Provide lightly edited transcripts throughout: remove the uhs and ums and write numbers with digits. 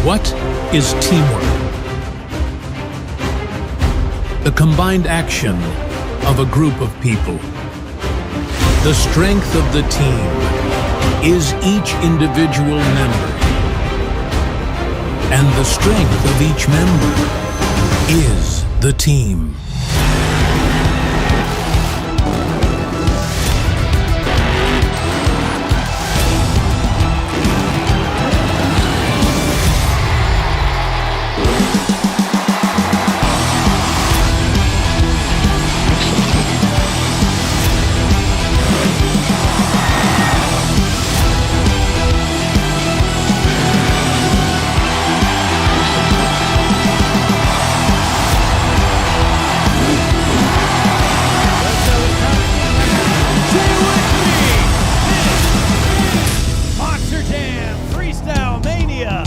What is teamwork? The combined action of a group of people. The strength of the team is each individual member. And the strength of each member is the team. Freestyle Mania!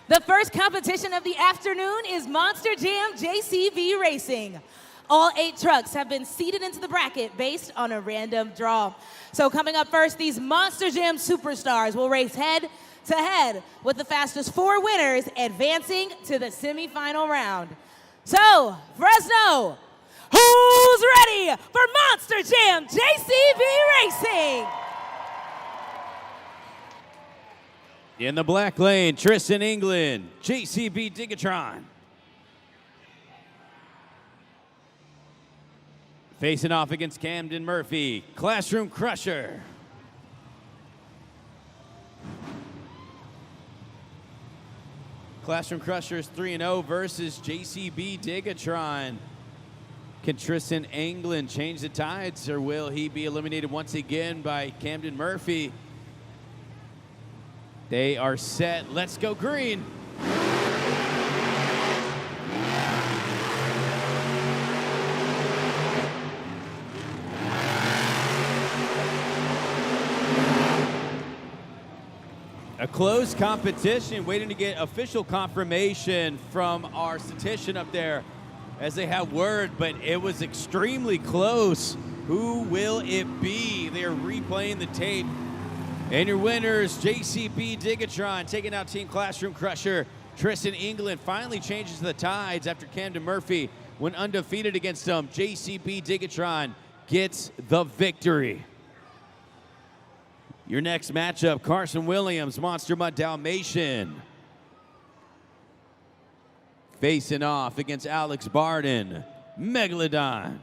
The first competition of the afternoon is Monster Jam JCB Racing. All 8 trucks have been seeded into the bracket based on a random draw. So coming up first, these Monster Jam superstars will race head to head with the fastest 4 winners advancing to the semifinal round. So, Fresno, who's ready for Monster Jam JCB Racing? In the black lane, Tristan England, JCB Digatron. Facing off against Camden Murphy, Classroom Crusher. Classroom Crusher's 3-0 versus JCB Digatron. Can Tristan England change the tides, or will he be eliminated once again by Camden Murphy? They are set. Let's go green. A close competition, waiting to get official confirmation from our statistician up there as they have word, but it was extremely close. Who will it be? They're replaying the tape. And your winners, JCB Digatron taking out Team Classroom Crusher. Tristan England finally changes the tides after Camden Murphy went undefeated against them. JCB Digatron gets the victory. Your next matchup, Carson Williams, Monster Mutt Dalmatian. Facing off against Alex Barden, Megalodon.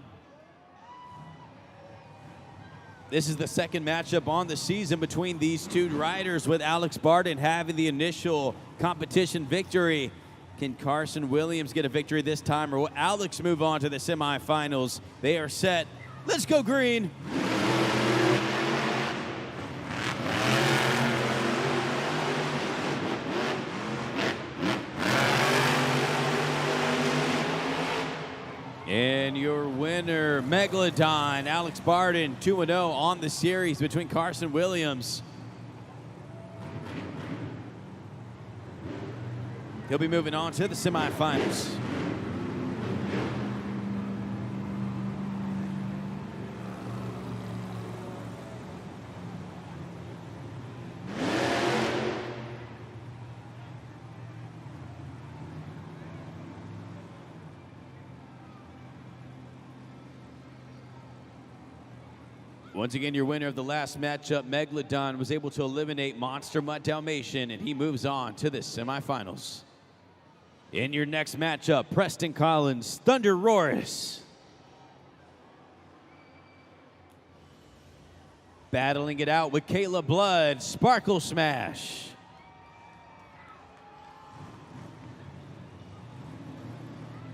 This is the second matchup on the season between these 2 riders, with Alex Barden having the initial competition victory. Can Carson Williams get a victory this time, or will Alex move on to the semifinals? They are set. Let's go green. And your winner, Megalodon, Alex Barden, 2-0 on the series between Carson Williams. He'll be moving on to the semifinals. Once again, your winner of the last matchup, Megalodon, was able to eliminate Monster Mutt Dalmatian, and he moves on to the semifinals. In your next matchup, Preston Collins, Thunder Roris. Battling it out with Kayla Blood, Sparkle Smash.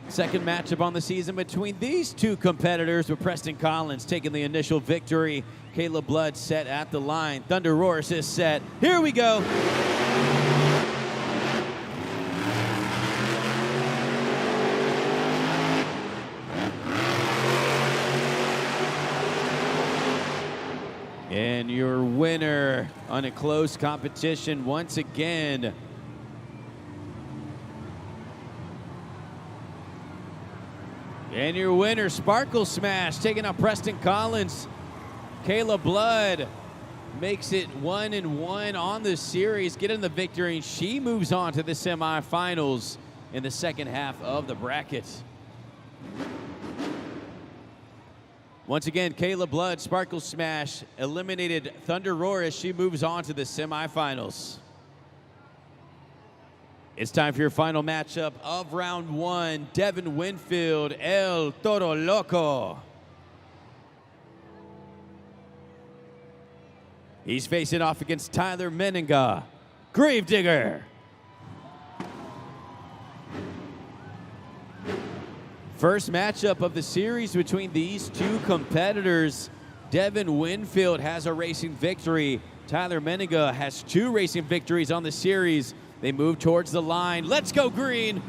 Second matchup on the season between these two competitors, with Preston Collins taking the initial victory. Kayla Blood set at the line. Thunder Roars is set. Here we go. And your winner on a close competition once again. And your winner, Sparkle Smash, taking out Preston Collins. Kayla Blood makes it 1-1 on the series, getting the victory, and she moves on to the semifinals in the second half of the bracket. Once again, Kayla Blood, Sparkle Smash, eliminated Thunder Roar as she moves on to the semifinals. It's time for your final matchup of round one. Devin Winfield, El Toro Loco. He's facing off against Tyler Meninga, Gravedigger. First matchup of the series between these two competitors. Devin Winfield has a racing victory. Tyler Meninga has 2 racing victories on the series. They move towards the line. Let's go green.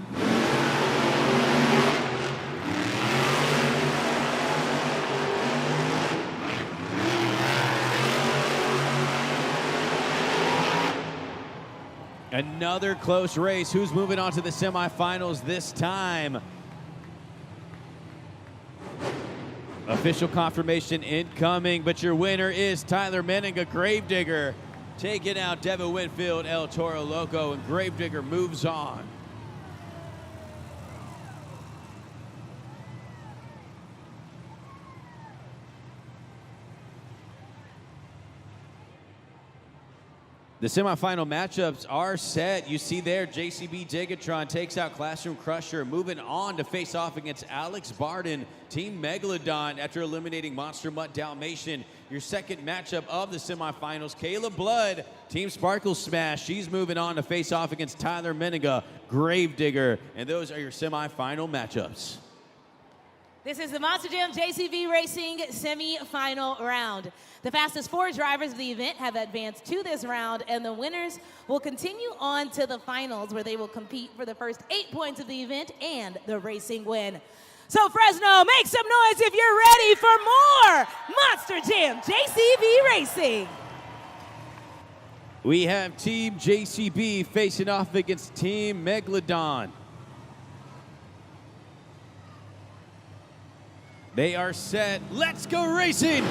Another close race. Who's moving on to the semifinals this time? Official confirmation incoming, but your winner is Tyler Meninga, Gravedigger, taking out Devin Winfield, El Toro Loco, and Gravedigger moves on. The semifinal matchups are set. You see there, JCB Digatron takes out Classroom Crusher, moving on to face off against Alex Barden, Team Megalodon, after eliminating Monster Mutt Dalmatian. Your second matchup of the semifinals, Kayla Blood, Team Sparkle Smash. She's moving on to face off against Tyler Meninga, Gravedigger. And those are your semifinal matchups. This is the Monster Jam JCB Racing semi-final round. The fastest 4 drivers of the event have advanced to this round, and the winners will continue on to the finals, where they will compete for the first 8 points of the event and the racing win. So Fresno, make some noise if you're ready for more Monster Jam JCB Racing. We have Team JCB facing off against Team Megalodon. They are set. Let's go racing!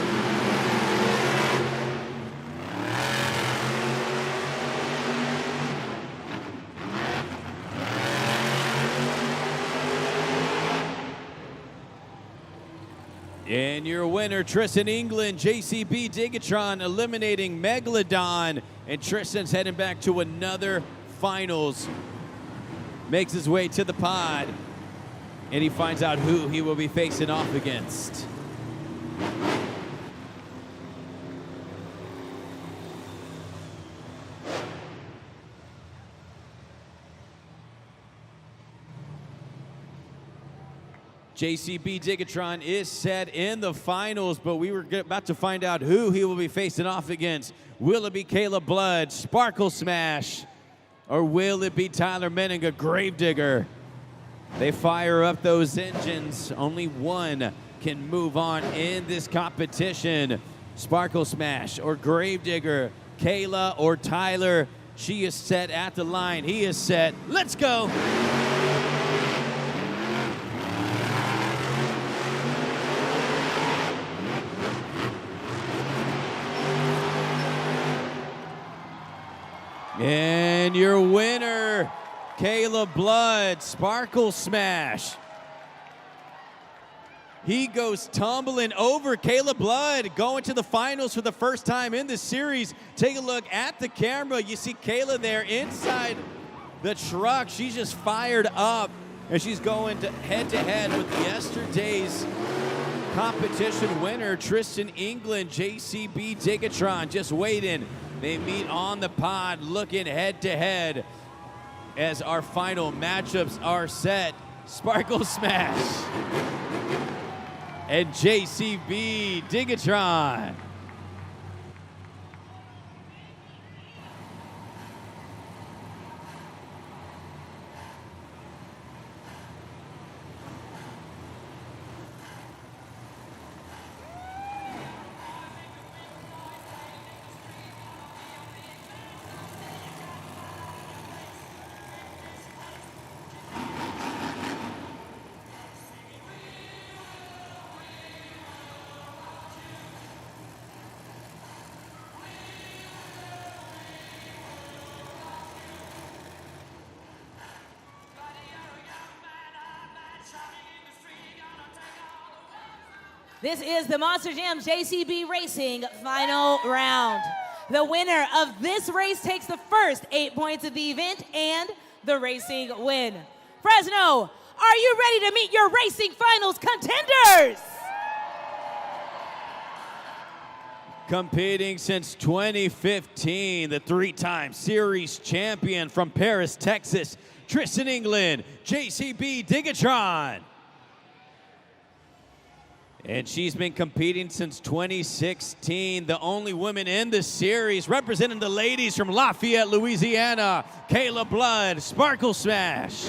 And your winner, Tristan England, JCB Digatron, eliminating Megalodon. And Tristan's heading back to another finals. Makes his way to the pod. And he finds out who he will be facing off against. JCB Digatron is set in the finals, but we were about to find out who he will be facing off against. Will it be Kayla Blood, Sparkle Smash, or will it be Tyler Meninga, Gravedigger? They fire up those engines. Only one can move on in this competition. Sparkle Smash or Gravedigger, Kayla or Tyler. She is set at the line. He is set. Let's go. And your winner, Kayla Blood, Sparkle Smash. He goes tumbling over. Kayla Blood going to the finals for the first time in this series. Take a look at the camera. You see Kayla there inside the truck. She's just fired up, and she's going head to head with yesterday's competition winner, Tristan England, JCB Digatron, just waiting. They meet on the pod, looking head-to-head as our final matchups are set. Sparkle Smash and JCB Digatron. This is the Monster Jam JCB Racing final round. The winner of this race takes the first 8 points of the event and the racing win. Fresno, are you ready to meet your racing finals contenders? Competing since 2015, the three-time series champion from Paris, Texas, Tristan England, JCB Digatron. And she's been competing since 2016, the only woman in the series, representing the ladies from Lafayette, Louisiana, Kayla Blood, Sparkle Smash.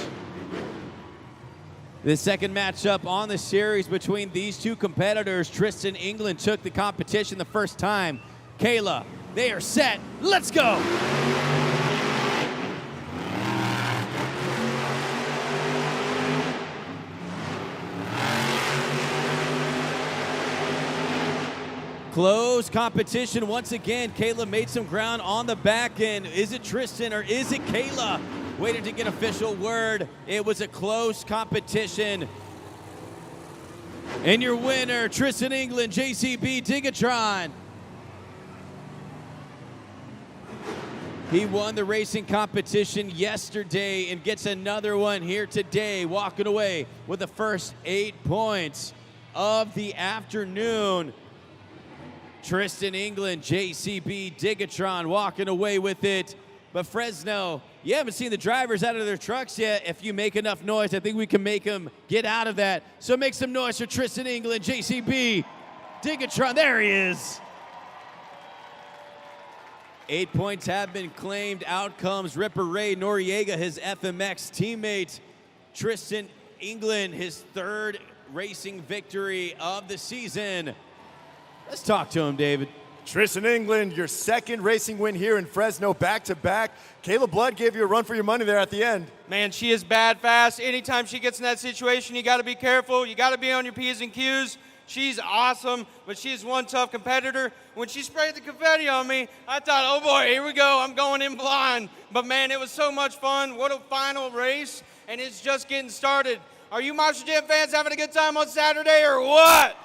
The second matchup on the series between these two competitors, Tristan England took the competition the first time. Kayla, they are set, let's go! Close competition once again. Kayla made some ground on the back end. Is it Tristan or is it Kayla? Waiting to get official word. It was a close competition. And your winner, Tristan England, JCB Digatron. He won the racing competition yesterday and gets another one here today, walking away with the first 8 points of the afternoon. Tristan England, JCB Digatron walking away with it. But Fresno, you haven't seen the drivers out of their trucks yet. If you make enough noise, I think we can make them get out of that. So make some noise for Tristan England, JCB Digatron. There he is. 8 points have been claimed. Out comes Ripper Ray Noriega, his FMX teammate. Tristan England, his third racing victory of the season. Let's talk to him, David. Tristan England, your second racing win here in Fresno, back-to-back. Kayla Blood gave you a run for your money there at the end. Man, she is bad fast. Anytime she gets in that situation, you got to be careful. You got to be on your P's and Q's. She's awesome, but she's one tough competitor. When she sprayed the confetti on me, I thought, oh boy, here we go. I'm going in blind. But man, it was so much fun. What a final race, and it's just getting started. Are you Monster Jam fans having a good time on Saturday or what?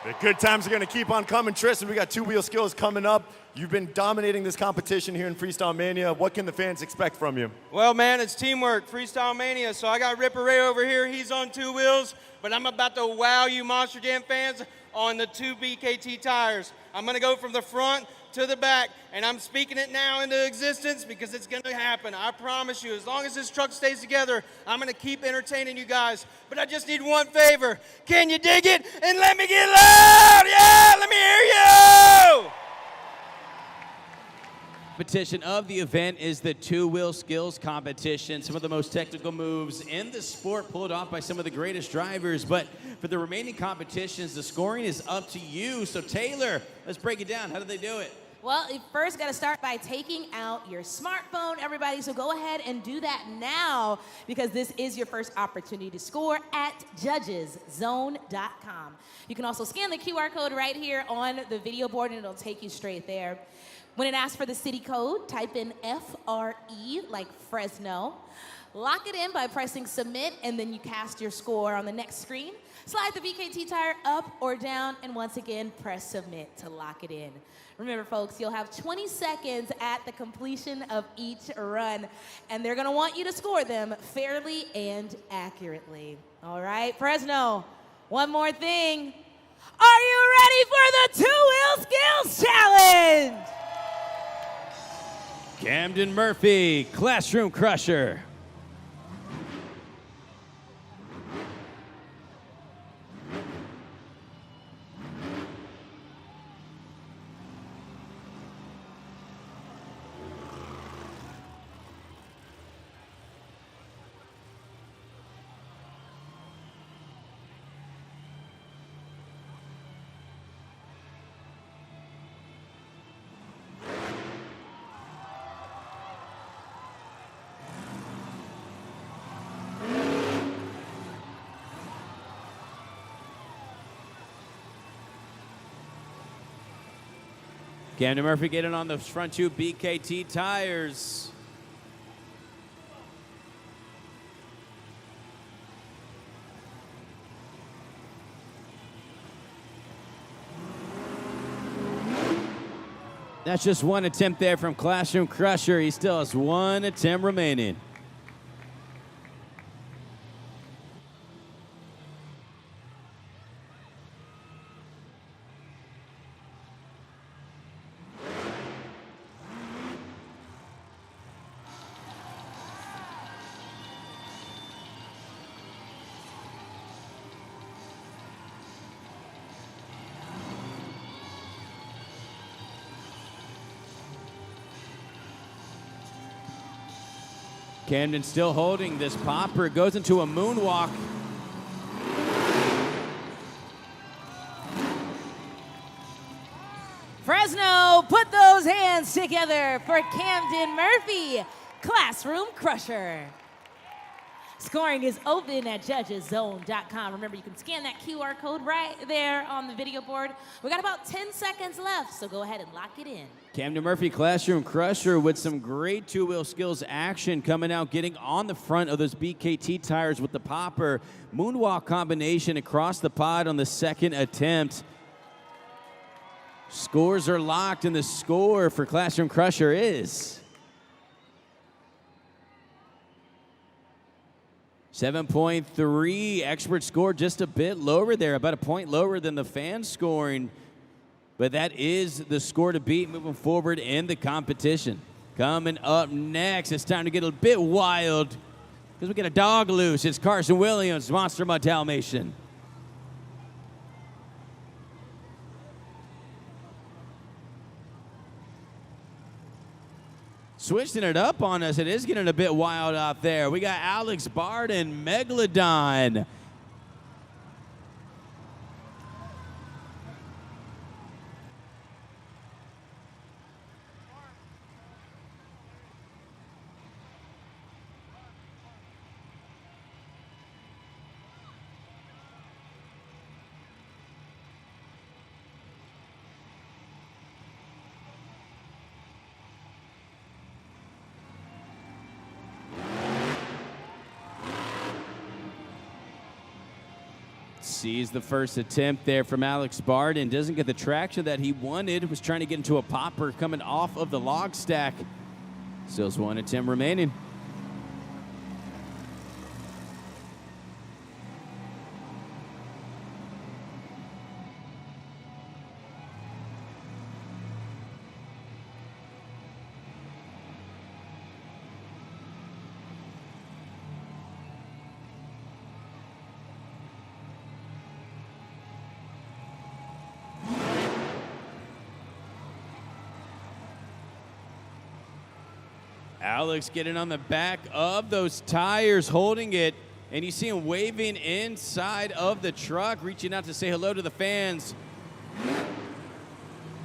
The good times are going to keep on coming. Tristan, we got two-wheel skills coming up. You've been dominating this competition here in Freestyle Mania. What can the fans expect from you? Well, man, it's teamwork, Freestyle Mania. So I got Ripper Ray over here. He's on 2 wheels, but I'm about to wow you Monster Jam fans on the 2 BKT tires. I'm going to go from the front to the back, and I'm speaking it now into existence because it's going to happen. I promise you, as long as this truck stays together, I'm going to keep entertaining you guys. But I just need one favor. Can you dig it? And let me get loud! Yeah, let me hear you! Competition of the event is the 2-wheel skills competition. Some of the most technical moves in the sport pulled off by some of the greatest drivers. But for the remaining competitions, the scoring is up to you. So Taylor, let's break it down. How did they do it? Well, you first got to start by taking out your smartphone, everybody. So go ahead and do that now because this is your first opportunity to score at judgeszone.com. You can also scan the QR code right here on the video board and it'll take you straight there. When it asks for the city code, type in FRE, like Fresno. Lock it in by pressing submit, and then you cast your score on the next screen. Slide the VKT tire up or down, and once again, press submit to lock it in. Remember, folks, you'll have 20 seconds at the completion of each run, and they're gonna want you to score them fairly and accurately. All right, Fresno, One more thing. Are you ready for the two-wheel skills challenge? Camden Murphy, Classroom Crusher. Camden Murphy getting on the front two BKT tires. That's just one attempt there from Classroom Crusher. He still has one attempt remaining. Camden still holding this popper, goes into a moonwalk. Fresno, put those hands together for Camden Murphy, Classroom Crusher. Scoring is open at judgeszone.com. Remember, you can scan that QR code right there on the video board. We got about 10 seconds left, so go ahead and lock it in. Camden Murphy, Classroom Crusher, with some great two-wheel skills action, coming out, getting on the front of those BKT tires with the popper. Moonwalk combination across the pod on the second attempt. Scores are locked, and the score for Classroom Crusher is 7.3. Expert score just a bit lower there, about a point lower than the fan scoring. But that is the score to beat moving forward in the competition. Coming up next, it's time to get a bit wild because we get a dog loose. It's Carson Williams, Monster Mud Dalmatian. Switching it up on us. It is getting a bit wild out there. We got Alex Barden, Megalodon. Sees the first attempt there from Alex Barden. Doesn't get the traction that he wanted. Was trying to get into a popper coming off of the log stack. Still has one attempt remaining. Alex getting on the back of those tires, holding it, and you see him waving inside of the truck, reaching out to say hello to the fans.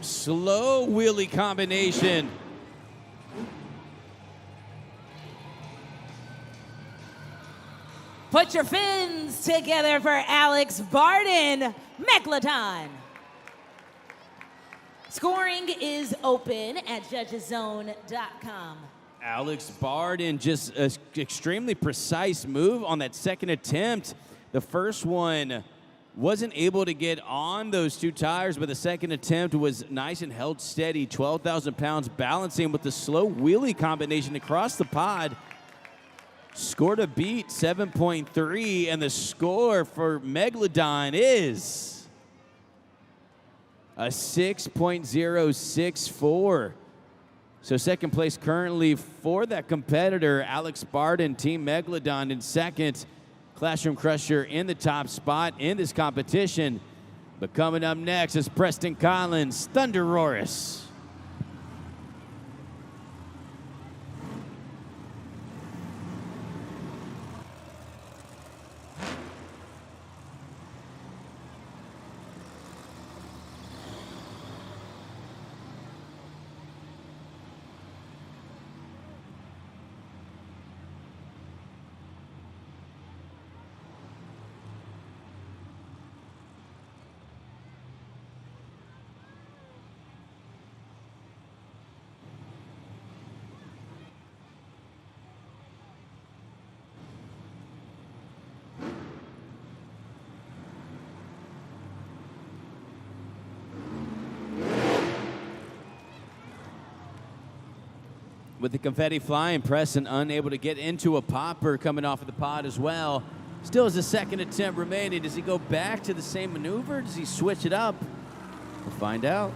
Slow wheelie combination. Put your fins together for Alex Barden, Megalodon. Scoring is open at judgeszone.com. Alex Barden, just an extremely precise move on that second attempt. The first one wasn't able to get on those two tires, but the second attempt was nice and held steady. 12,000 pounds balancing with the slow wheelie combination across the pod. Score to beat 7.3, and the score for Megalodon is a 6.064. So second place currently for that competitor, Alex Barden, Team Megalodon in second. Classroom Crusher in the top spot in this competition. But coming up next is Preston Collins, Thunderoris. With the confetti flying, Preston unable to get into a popper coming off of the pod as well. Still has a second attempt remaining. Does he go back to the same maneuver? Does he switch it up? We'll find out.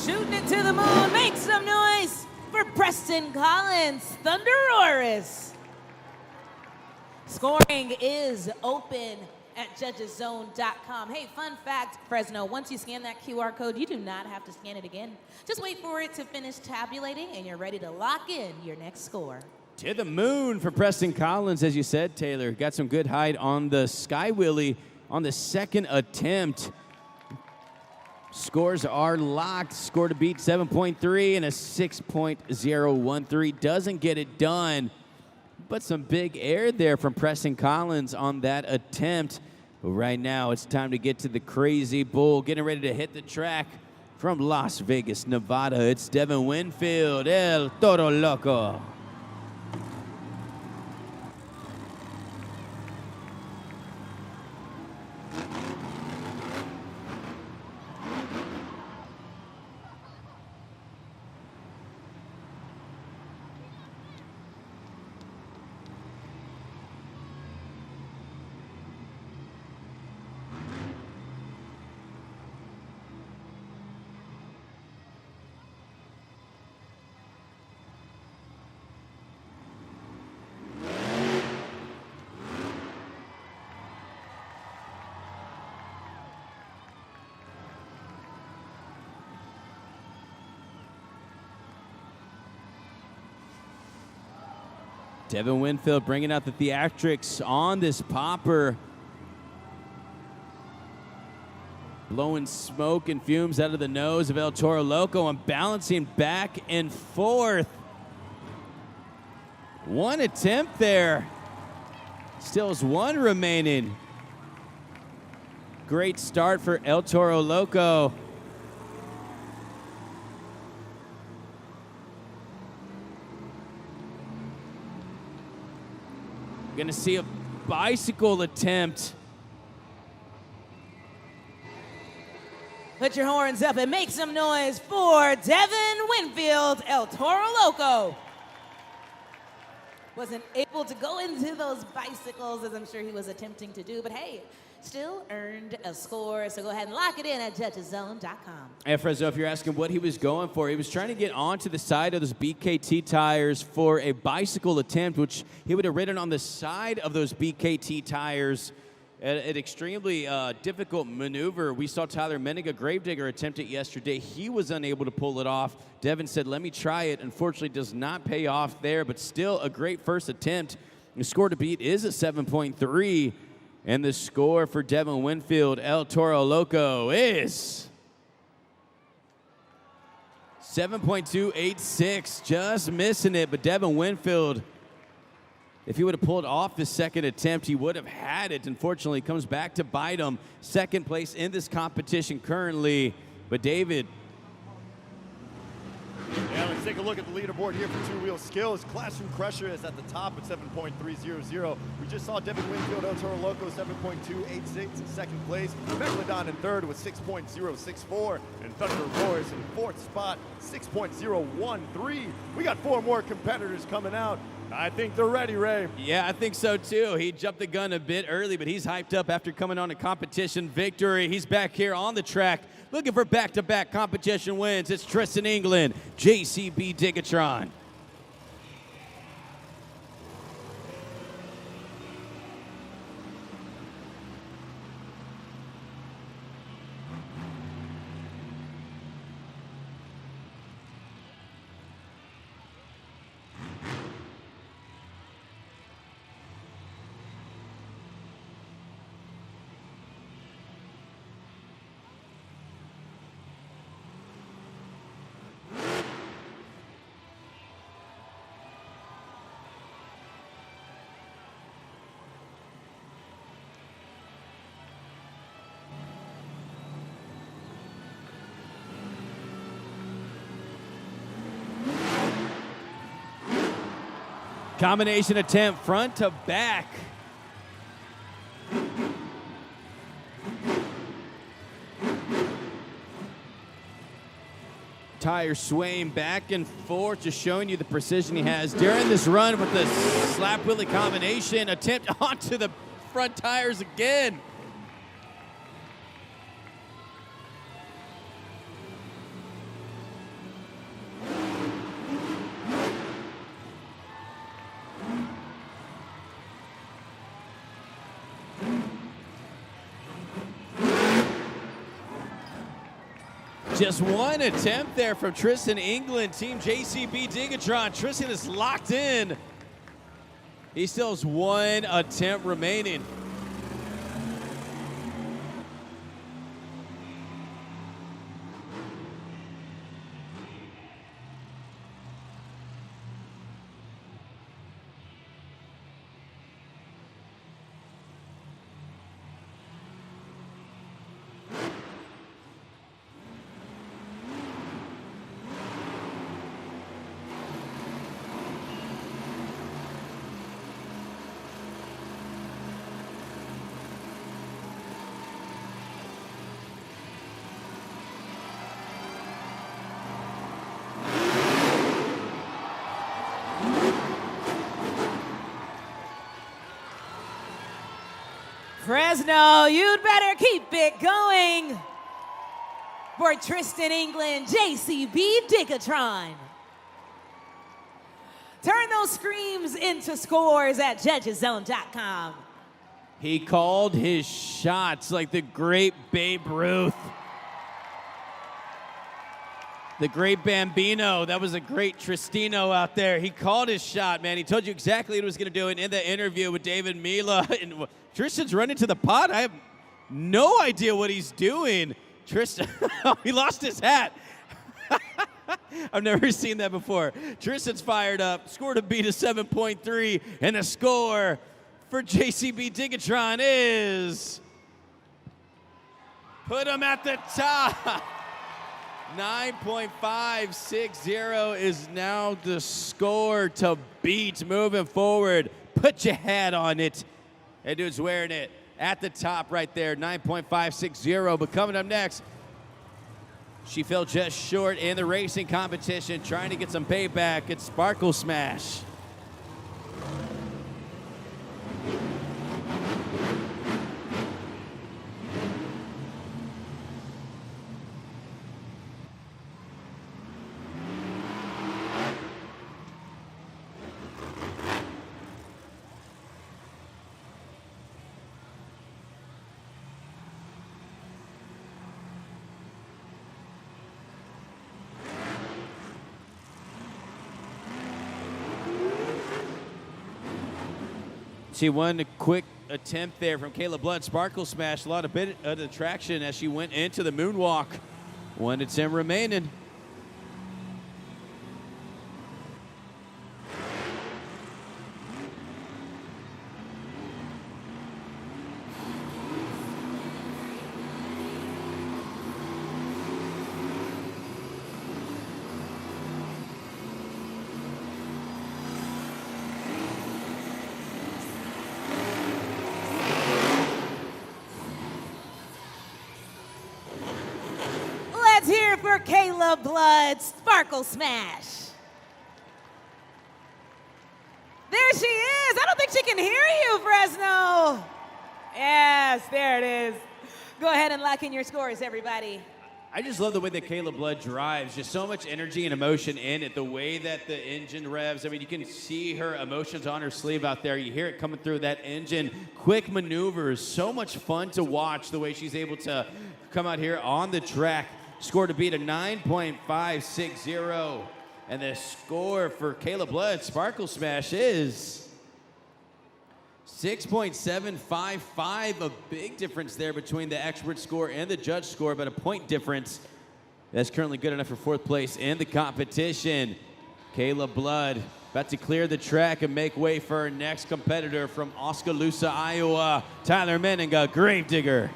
Shooting it to the moon. Make some noise for Preston Collins, Thunderoris. Scoring is open at judgeszone.com. Hey, fun fact, Fresno, once you scan that QR code, you do not have to scan it again. Just wait for it to finish tabulating, and you're ready to lock in your next score. To the moon for Preston Collins, as you said, Taylor. Got some good height on the Sky Wheelie on the second attempt. Scores are locked. Score to beat 7.3 and a 6.013. Doesn't get it done, but some big air there from Preston Collins on that attempt. But right now, it's time to get to the Crazy Bull, getting ready to hit the track from Las Vegas, Nevada. It's Devin Winfield, El Toro Loco. Devin Winfield bringing out the theatrics on this popper. Blowing smoke and fumes out of the nose of El Toro Loco and balancing back and forth. One attempt there. Still has one remaining. Great start for El Toro Loco. Gonna see a bicycle attempt. Put your horns up and make some noise for Devin Winfield, El Toro Loco. Wasn't able to go into those bicycles as I'm sure he was attempting to do, but hey, still earned a score. So go ahead and lock it in at judgeszone.com. And Fresno, if you're asking what he was going for, he was trying to get onto the side of those BKT tires for a bicycle attempt, which he would have ridden on the side of those BKT tires. An extremely difficult maneuver. We saw Tyler Meniga Gravedigger attempt it yesterday. He was unable to pull it off. Devin said, let me try it. Unfortunately, does not pay off there, but still a great first attempt. The score to beat is a 7.3. And the score for Devin Winfield, El Toro Loco, is 7.286, just missing it. But Devin Winfield, if he would have pulled off his second attempt, he would have had it. Unfortunately, comes back to bite him. Second place in this competition currently. But David. Yeah, let's take a look at the leaderboard here for two-wheel skills. Classroom Crusher is at the top at 7.300. We just saw Devin Winfield, El Toro Loco, 7.286 in second place. Megalodon in third with 6.064. And Thunder Roars in fourth spot, 6.013. We got four more competitors coming out. I think they're ready, Ray. Yeah, I think so too. He jumped the gun a bit early, but he's hyped up after coming on a competition victory. He's back here on the track looking for back-to-back competition wins. It's Tristan England, JCB Digatron. Combination attempt front to back. Tire swaying back and forth, just showing you the precision he has during this run with the slap wheelie combination. Attempt onto the front tires again. Just one attempt there from Tristan England, Team JCB Digatron. Tristan is locked in. He still has one attempt remaining. Fresno, you'd better keep it going for Tristan England, JCB Digatron. Turn those screams into scores at judgeszone.com. He called his shots like the great Babe Ruth. The great Bambino. That was a great Tristino out there. He called his shot, man. He told you exactly what he was going to do. And in the interview with David Mila, and Tristan's running to the pot. I have no idea what he's doing. Tristan, he lost his hat. I've never seen that before. Tristan's fired up. Scored a beat of 7.3. And the score for JCB Digatron is... Put him at the top. 9.560 is now the score to beat moving forward. Put your hat on it. That dude's wearing it at the top right there, 9.560. But coming up next, she fell just short in the racing competition, trying to get some payback. It's Sparkle Smash. See one quick attempt there from Kayla Blood. Sparkle Smash, a lot of bit of traction as she went into the moonwalk. One attempt remaining. Kayla Blood Sparkle Smash. There she is. I don't think she can hear you, Fresno. Yes, there it is. Go ahead and lock in your scores, everybody. I just love the way that Kayla Blood drives. Just so much energy and emotion in it. The way that the engine revs. I mean, you can see her emotions on her sleeve out there. You hear it coming through that engine. Quick maneuvers. So much fun to watch the way she's able to come out here on the track. Score to beat a 9.560. And the score for Kayla Blood Sparkle Smash is 6.755, a big difference there between the expert score and the judge score, but a point difference. That's currently good enough for fourth place in the competition. Kayla Blood about to clear the track and make way for our next competitor from Oskaloosa, Iowa, Tyler Menninga, Gravedigger.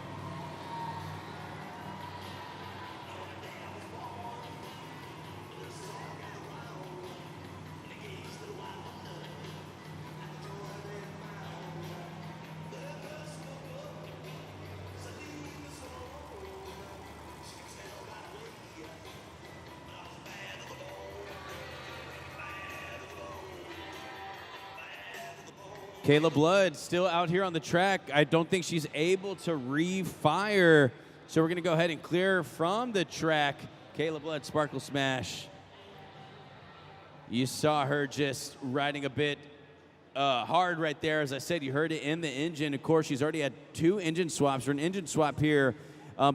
Kayla Blood still out here on the track. I don't think she's able to refire. So we're going to go ahead and clear from the track. Kayla Blood Sparkle Smash. You saw her just riding a bit hard right there. As I said, you heard it in the engine. Of course, she's already had 2 engine swaps, or an engine swap here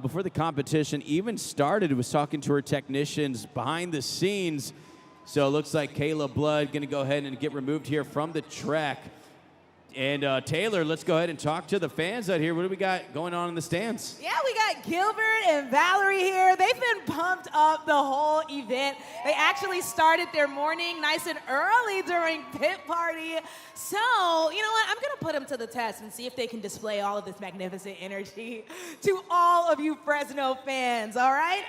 before the competition even started. It was talking to her technicians behind the scenes. So it looks like Kayla Blood going to go ahead and get removed here from the track. And Taylor, let's go ahead and talk to the fans out here. What do we got going on in the stands? Yeah, we got Gilbert and Valerie here. They've been pumped up the whole event. They actually started their morning nice and early during pit party. So, you know what? I'm going to put them to the test and see if they can display all of this magnificent energy to all of you Fresno fans, all right?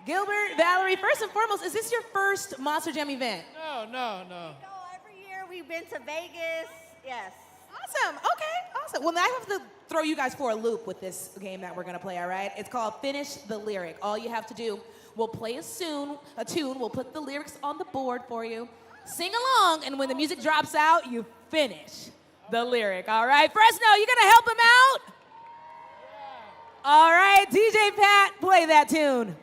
Gilbert, Valerie, first and foremost, is this your first Monster Jam event? No. We go every year. We've been to Vegas. Yes. Awesome. Okay, awesome. Well, now I have to throw you guys for a loop with this game that we're going to play, all right? It's called Finish the Lyric. All you have to do, we'll play a tune, we'll put the lyrics on the board for you, sing along, and when the music drops out, you finish the lyric, all right? Fresno, you going to help him out? Yeah. All right, DJ Pat, play that tune.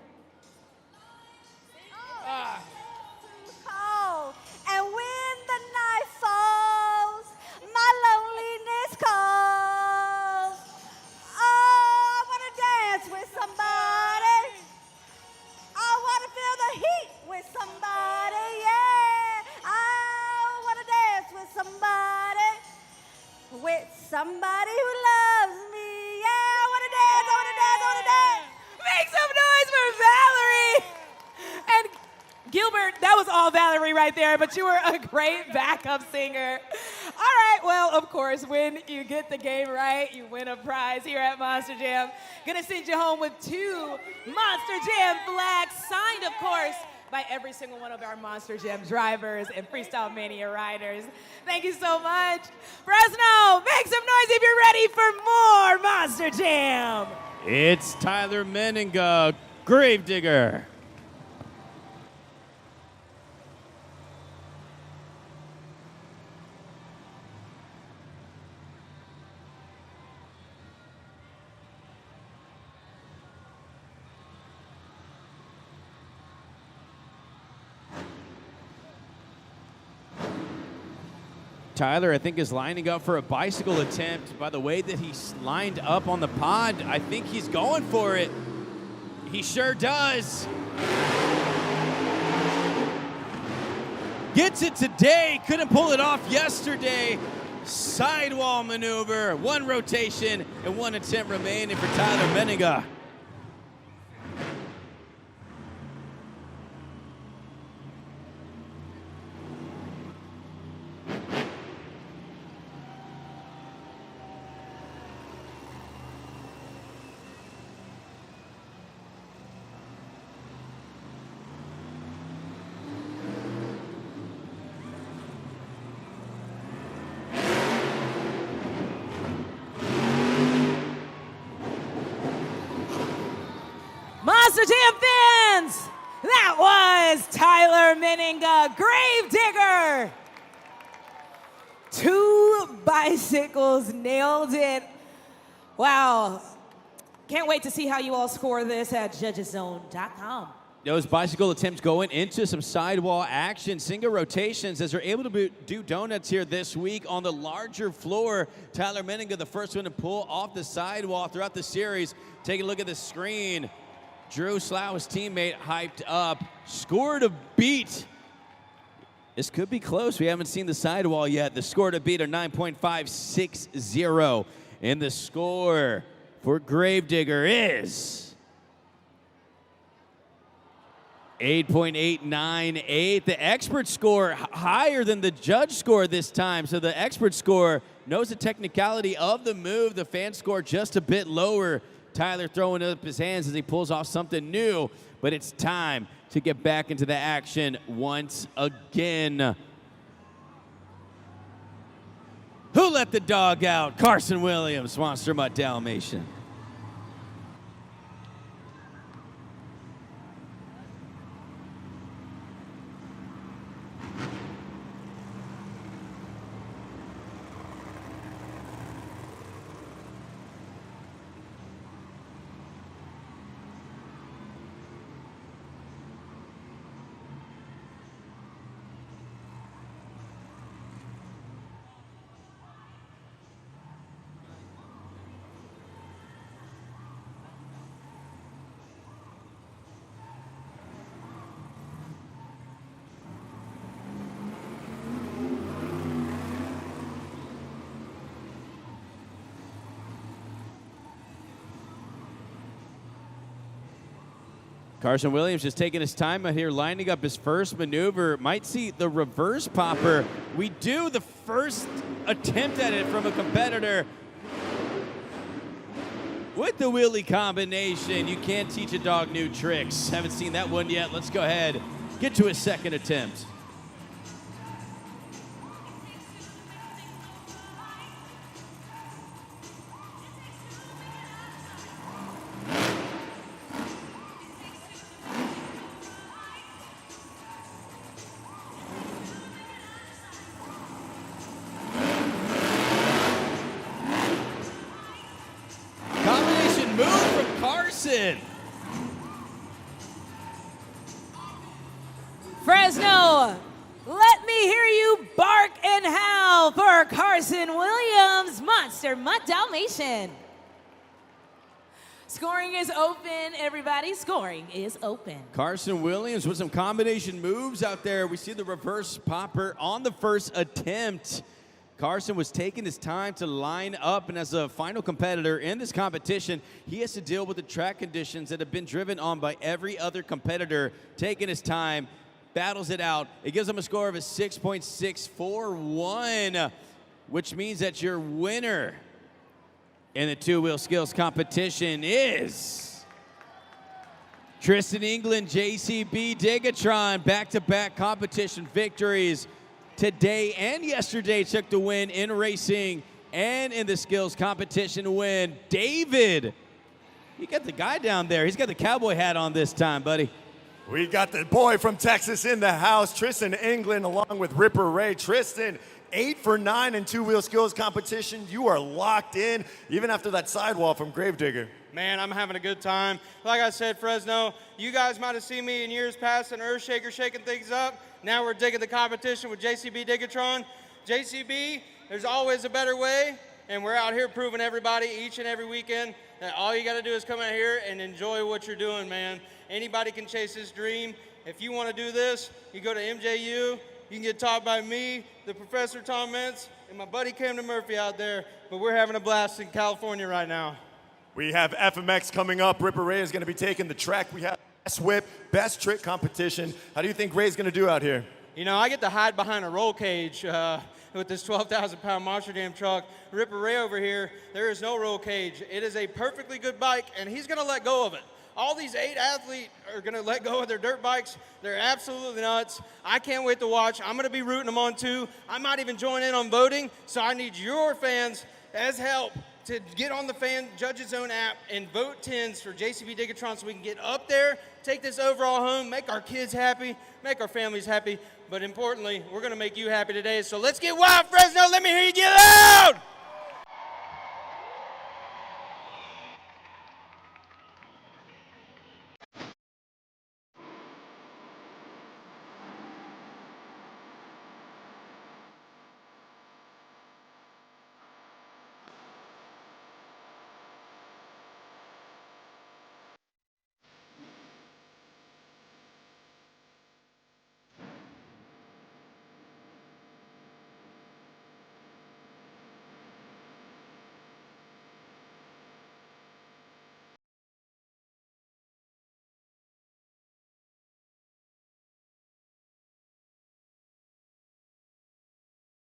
Cold. And when the night falls, my loneliness calls. Oh, I want to dance with somebody. I want to feel the heat with somebody, yeah. I want to dance with somebody. With somebody who loves me, yeah. I want to dance, I want to dance, I want to dance. Make some noise for Valerie. And Gilbert, that was all Valerie right there, but you were a great backup singer. All right, well, of course, when you get the game right, you win a prize here at Monster Jam. Gonna send you home with 2 Monster Jam flags, signed, of course, by every single one of our Monster Jam drivers and Freestyle Mania riders. Thank you so much. Fresno, make some noise if you're ready for more Monster Jam. It's Tyler Menninga, Gravedigger. Tyler, I think, is lining up for a bicycle attempt. By the way that he's lined up on the pod, I think he's going for it. He sure does. Gets it today, couldn't pull it off yesterday. Sidewall maneuver, 1 rotation and 1 attempt remaining for Tyler Menninga. Monster Jam fans, that was Tyler Meninga, Gravedigger. 2 bicycles, nailed it. Wow. Can't wait to see how you all score this at judgeszone.com. Those bicycle attempts going into some sidewall action, single rotations as they're able to do donuts here this week on the larger floor. Tyler Meninga, the first one to pull off the sidewall throughout the series. Take a look at the screen. Drew Slough, his teammate, hyped up, scored a beat. This could be close. We haven't seen the sidewall yet. The score to beat are 9.560. And the score for Gravedigger is 8.898. The expert score higher than the judge score this time. So the expert score knows the technicality of the move. The fan score just a bit lower. Tyler throwing up his hands as he pulls off something new. But it's time to get back into the action once again. Who let the dog out? Carson Williams, Monster Mutt Dalmatian. Carson Williams just taking his time out here, lining up his first maneuver. Might see the reverse popper. We do the first attempt at it from a competitor with the wheelie combination. You can't teach a dog new tricks. Haven't seen that one yet. Let's go ahead, get to his second attempt. Fresno, let me hear you bark and howl for Carson Williams, Monster Mutt Dalmatian. Scoring is open, everybody. Scoring is open. Carson Williams with some combination moves out there. We see the reverse popper on the first attempt. Carson was taking his time to line up, and as a final competitor in this competition, he has to deal with the track conditions that have been driven on by every other competitor. Taking his time, battles it out. It gives him a score of a 6.641, which means that your winner in the two-wheel skills competition is Tristan England, JCB Digatron. Back-to-back competition victories. Today and yesterday took the win in racing and in the skills competition win. David, you got the guy down there. He's got the cowboy hat on this time, buddy. We got the boy from Texas in the house, Tristan England, along with Ripper Ray. Tristan, 8 for 9 in two-wheel skills competition. You are locked in, even after that sidewall from Gravedigger. Man, I'm having a good time. Like I said, Fresno, you guys might have seen me in years past in Earthshaker shaking things up. Now we're digging the competition with JCB Digatron. JCB, there's always a better way, and we're out here proving everybody each and every weekend that all you got to do is come out here and enjoy what you're doing, man. Anybody can chase this dream. If you want to do this, you go to MJU. You can get taught by me, the Professor Tom Mintz, and my buddy Camden Murphy out there. But we're having a blast in California right now. We have FMX coming up. Ripper Ray is going to be taking the track. We have Best Whip, Best Trick competition. How do you think Ray's going to do out here? You know, I get to hide behind a roll cage with this 12,000-pound Monster Jam truck. Ripper Ray over here, there is no roll cage. It is a perfectly good bike, and he's going to let go of it. All these 8 athletes are going to let go of their dirt bikes. They're absolutely nuts. I can't wait to watch. I'm going to be rooting them on too. I might even join in on voting, so I need your fans as help to get on the Judges Zone app and vote 10s for JCB Digatron so we can get up there, take this overall home, make our kids happy, make our families happy, but importantly, we're gonna make you happy today. So let's get wild, Fresno. Let me hear you get loud.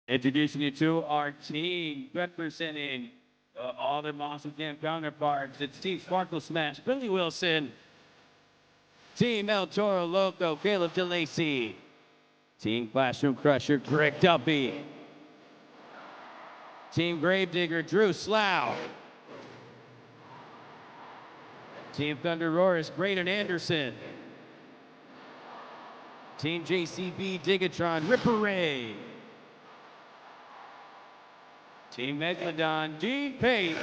Introducing you to our team representing all their Monster Jam counterparts. It's Team Sparkle Smash, Billy Wilson. Team El Toro Loco, Caleb DeLacy. Team Classroom Crusher, Greg Duffy. Team Gravedigger, Drew Slough. Team Thunder Roarers, Braden Anderson. Team JCB Digatron, Ripper Ray. Team Megalodon, Gene Pate.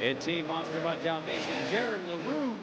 And Team Monster Butt Dalmatian, Jared LaRue.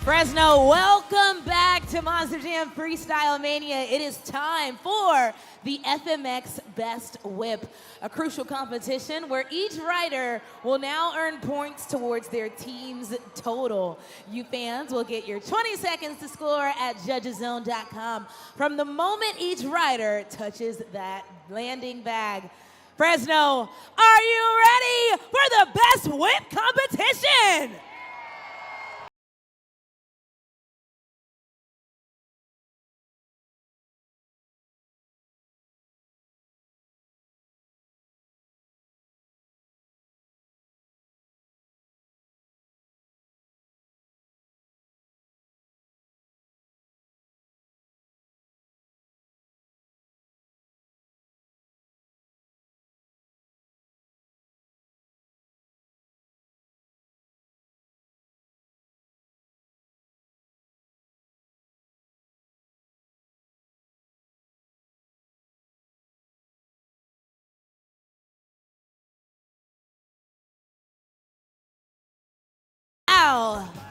Fresno, welcome back to Monster Jam Freestyle Mania. It is time for the FMX Best Whip, a crucial competition where each rider will now earn points towards their team's total. You fans will get your 20 seconds to score at judgeszone.com from the moment each rider touches that landing bag. Fresno, are you ready for the Best Whip competition?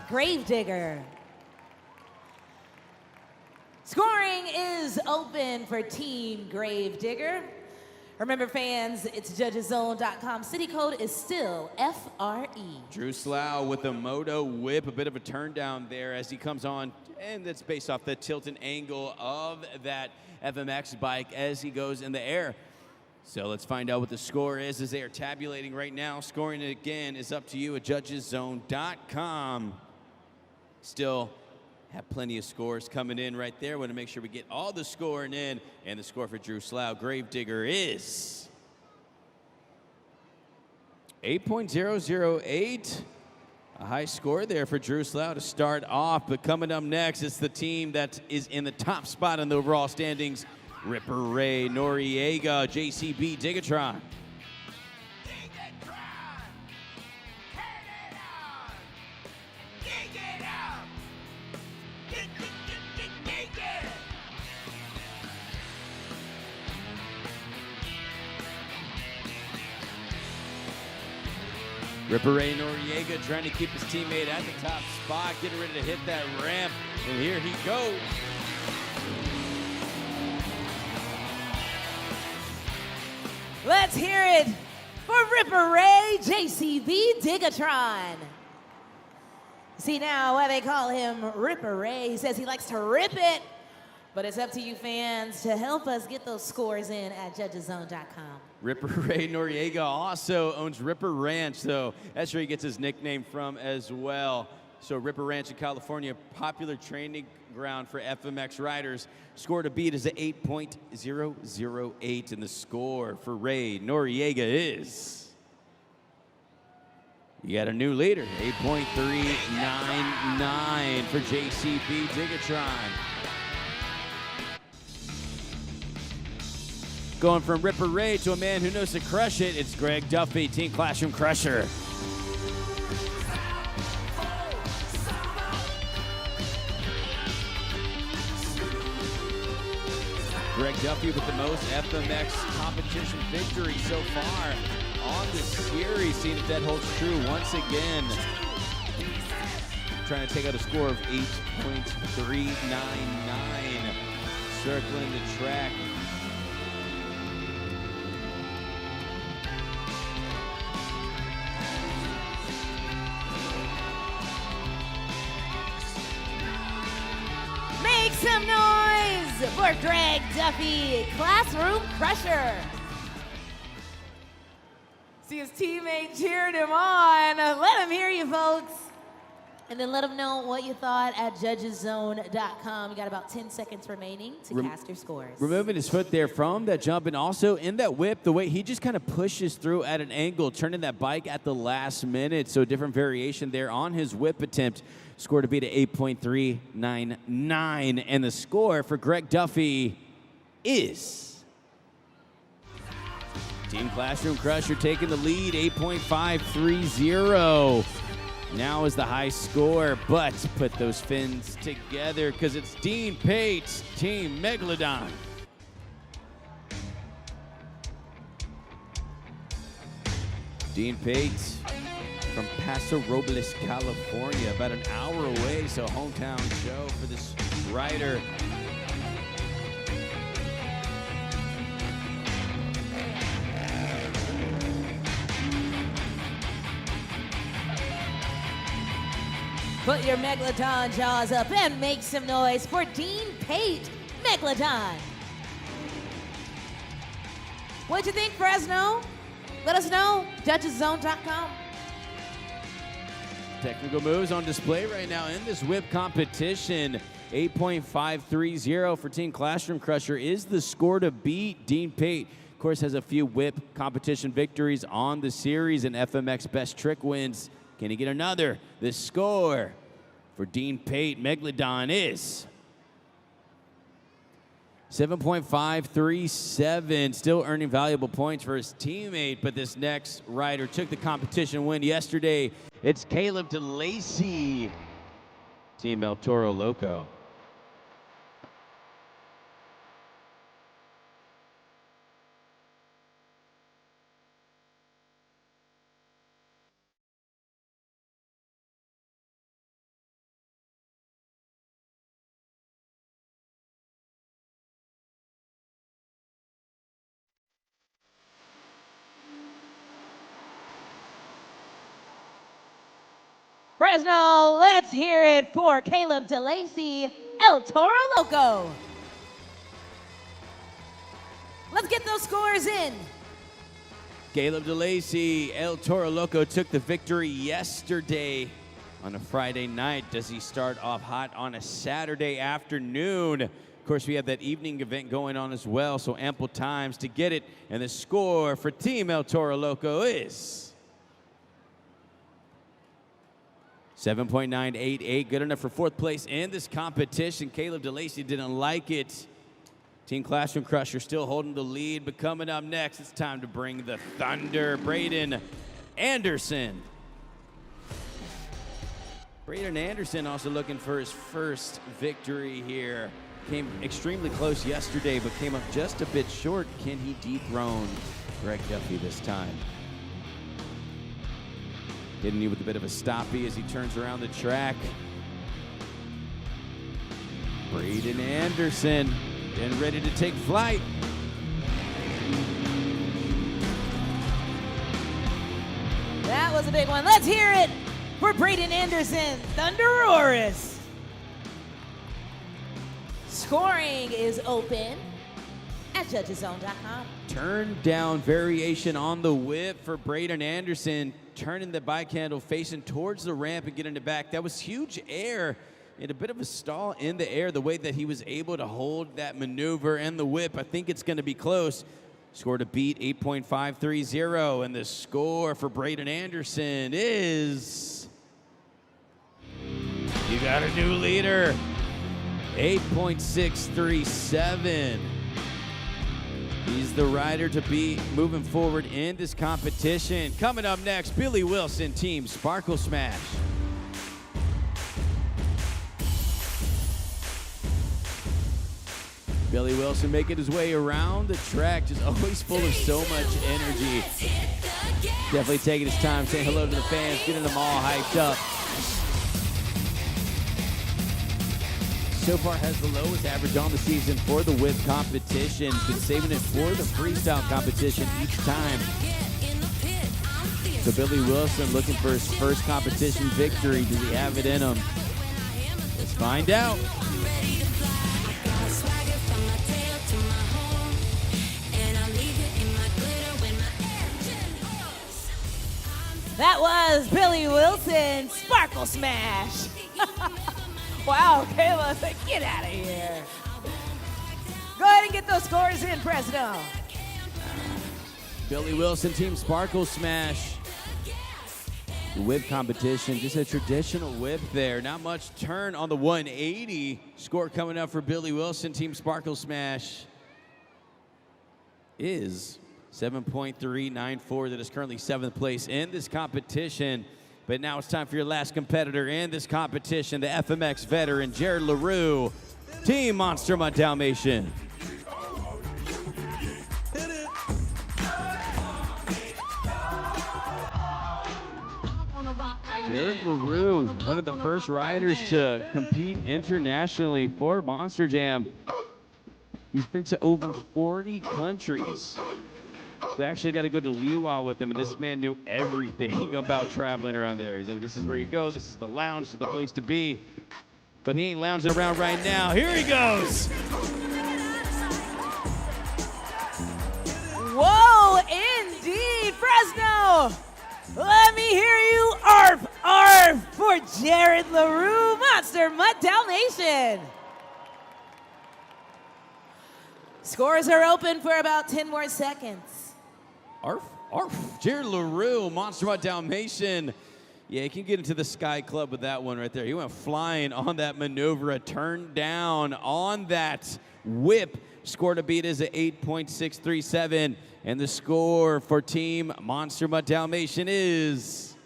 Gravedigger. Scoring is open for Team Gravedigger. Remember, fans, it's judgeszone.com. City code is still FRE. Drew Slough with a moto whip, a bit of a turn down there as he comes on, and that's based off the tilt and angle of that FMX bike as he goes in the air. So let's find out what the score is as they are tabulating right now. Scoring again is up to you at judgeszone.com. Still have plenty of scores coming in right there. Want to make sure we get all the scoring in. And the score for Drew Slough, Gravedigger, is 8.008. A high score there for Drew Slough to start off. But coming up next, it's the team that is in the top spot in the overall standings. Ripper Ray Noriega, JCB Digatron. Ripper Ray Noriega trying to keep his teammate at the top spot, getting ready to hit that ramp, and here he goes. Let's hear it for Ripper Ray JCB Digatron. See now why they call him Ripper Ray. He says he likes to rip it, but it's up to you fans to help us get those scores in at judgeszone.com. Ripper Ray Noriega also owns Ripper Ranch, so that's where he gets his nickname from as well. So Ripper Ranch in California, popular training ground for FMX riders. Score to beat is at 8.008, and the score for Ray Noriega is... You got a new leader, 8.399 for JCB Digatron. Going from Ripper Ray to a man who knows to crush it, it's Greg Duffy, Team Classroom Crusher. Greg Duffy with the most FMX competition victories so far on the series, seeing if that holds true once again. Trying to take out a score of 8.399. Circling the track. Make some noise for Greg Duffy, Classroom Crusher. See his teammate cheering him on. Let him hear you, folks. And then let them know what you thought at judgeszone.com. You got about 10 seconds remaining to cast your scores. Removing his foot there from that jump, and also in that whip, the way he just kind of pushes through at an angle, turning that bike at the last minute. So different variation there on his whip attempt. Score to beat at 8.399. And the score for Greg Duffy is... Team Classroom Crusher taking the lead, 8.530. Now is the high score, but put those fins together because it's Dean Pate's Team Megalodon. Dean Pate from Paso Robles, California, about an hour away, so hometown show for this rider. Put your Megalodon jaws up and make some noise for Dean Pate, Megalodon. What'd you think, Fresno? Let us know, judgeszone.com. Technical moves on display right now in this whip competition. 8.530 for Team Classroom Crusher is the score to beat. Dean Pate, of course, has a few whip competition victories on the series and FMX best trick wins. Can he get another? The score for Dean Pate Megalodon is 7.537. Still earning valuable points for his teammate, but this next rider took the competition win yesterday. It's Caleb DeLacy, Team El Toro Loco. Fresno, let's hear it for Caleb DeLacy, El Toro Loco. Let's get those scores in. Caleb DeLacy, El Toro Loco took the victory yesterday on a Friday night. Does he start off hot on a Saturday afternoon? Of course, we have that evening event going on as well, so ample times to get it. And the score for Team El Toro Loco is 7.988, good enough for fourth place in this competition. Caleb DeLacy didn't like it. Team Classroom Crusher still holding the lead, but coming up next, it's time to bring the thunder. Braden Anderson. Braden Anderson also looking for his first victory here. Came extremely close yesterday, but came up just a bit short. Can he dethrone Greg Duffy this time? Hitting you with a bit of a stoppie as he turns around the track. Braden Anderson getting ready to take flight. That was a big one. Let's hear it for Braden Anderson, Thunderoris. Scoring is open at judgeszone.com. Turn down variation on the whip for Braden Anderson, turning the bike handle, facing towards the ramp and getting it back. That was huge air and a bit of a stall in the air, the way that he was able to hold that maneuver and the whip. I think it's gonna be close. Scored a beat 8.530, and the score for Braden Anderson is, you got a new leader, 8.637. He's the rider to beat moving forward in this competition. Coming up next, Billy Wilson, Team Sparkle Smash. Billy Wilson making his way around the track, just always full of so much energy. Definitely taking his time, saying hello to the fans, getting them all hyped up. So far has the lowest average on the season for the whip competition. Been saving it for the freestyle competition each time. So Billy Wilson looking for his first competition victory. Does he have it in him? Let's find out. That was Billy Wilson, Sparkle Smash. Wow, Kayla said, get out of here. Go ahead and get those scores in, Fresno. Billy Wilson, Team Sparkle Smash. The whip competition, just a traditional whip there. Not much turn on the 180. Score coming up for Billy Wilson, Team Sparkle Smash is 7.394. That is currently 7th place in this competition. But now it's time for your last competitor in this competition, the FMX veteran, Jared LaRue, Team Monster Mutt Dalmatian. Jared LaRue, one of the first riders to compete internationally for Monster Jam. He's been to over 40 countries. They actually got to go to Liwa with him, and this man knew everything about traveling around there. He's like, this is where he goes, this is the lounge, this is the place to be. But he ain't lounging around right now. Here he goes. Whoa, indeed, Fresno. Let me hear you arf, arf for Jared LaRue, Monster Mutt Dalmatian. Scores are open for about 10 more seconds. Arf, arf, Jared LaRue, Monster Mutt Dalmatian. Yeah, he can get into the Sky Club with that one right there. He went flying on that maneuver, a turn down on that whip. Score to beat is at 8.637. And the score for Team Monster Mutt Dalmatian is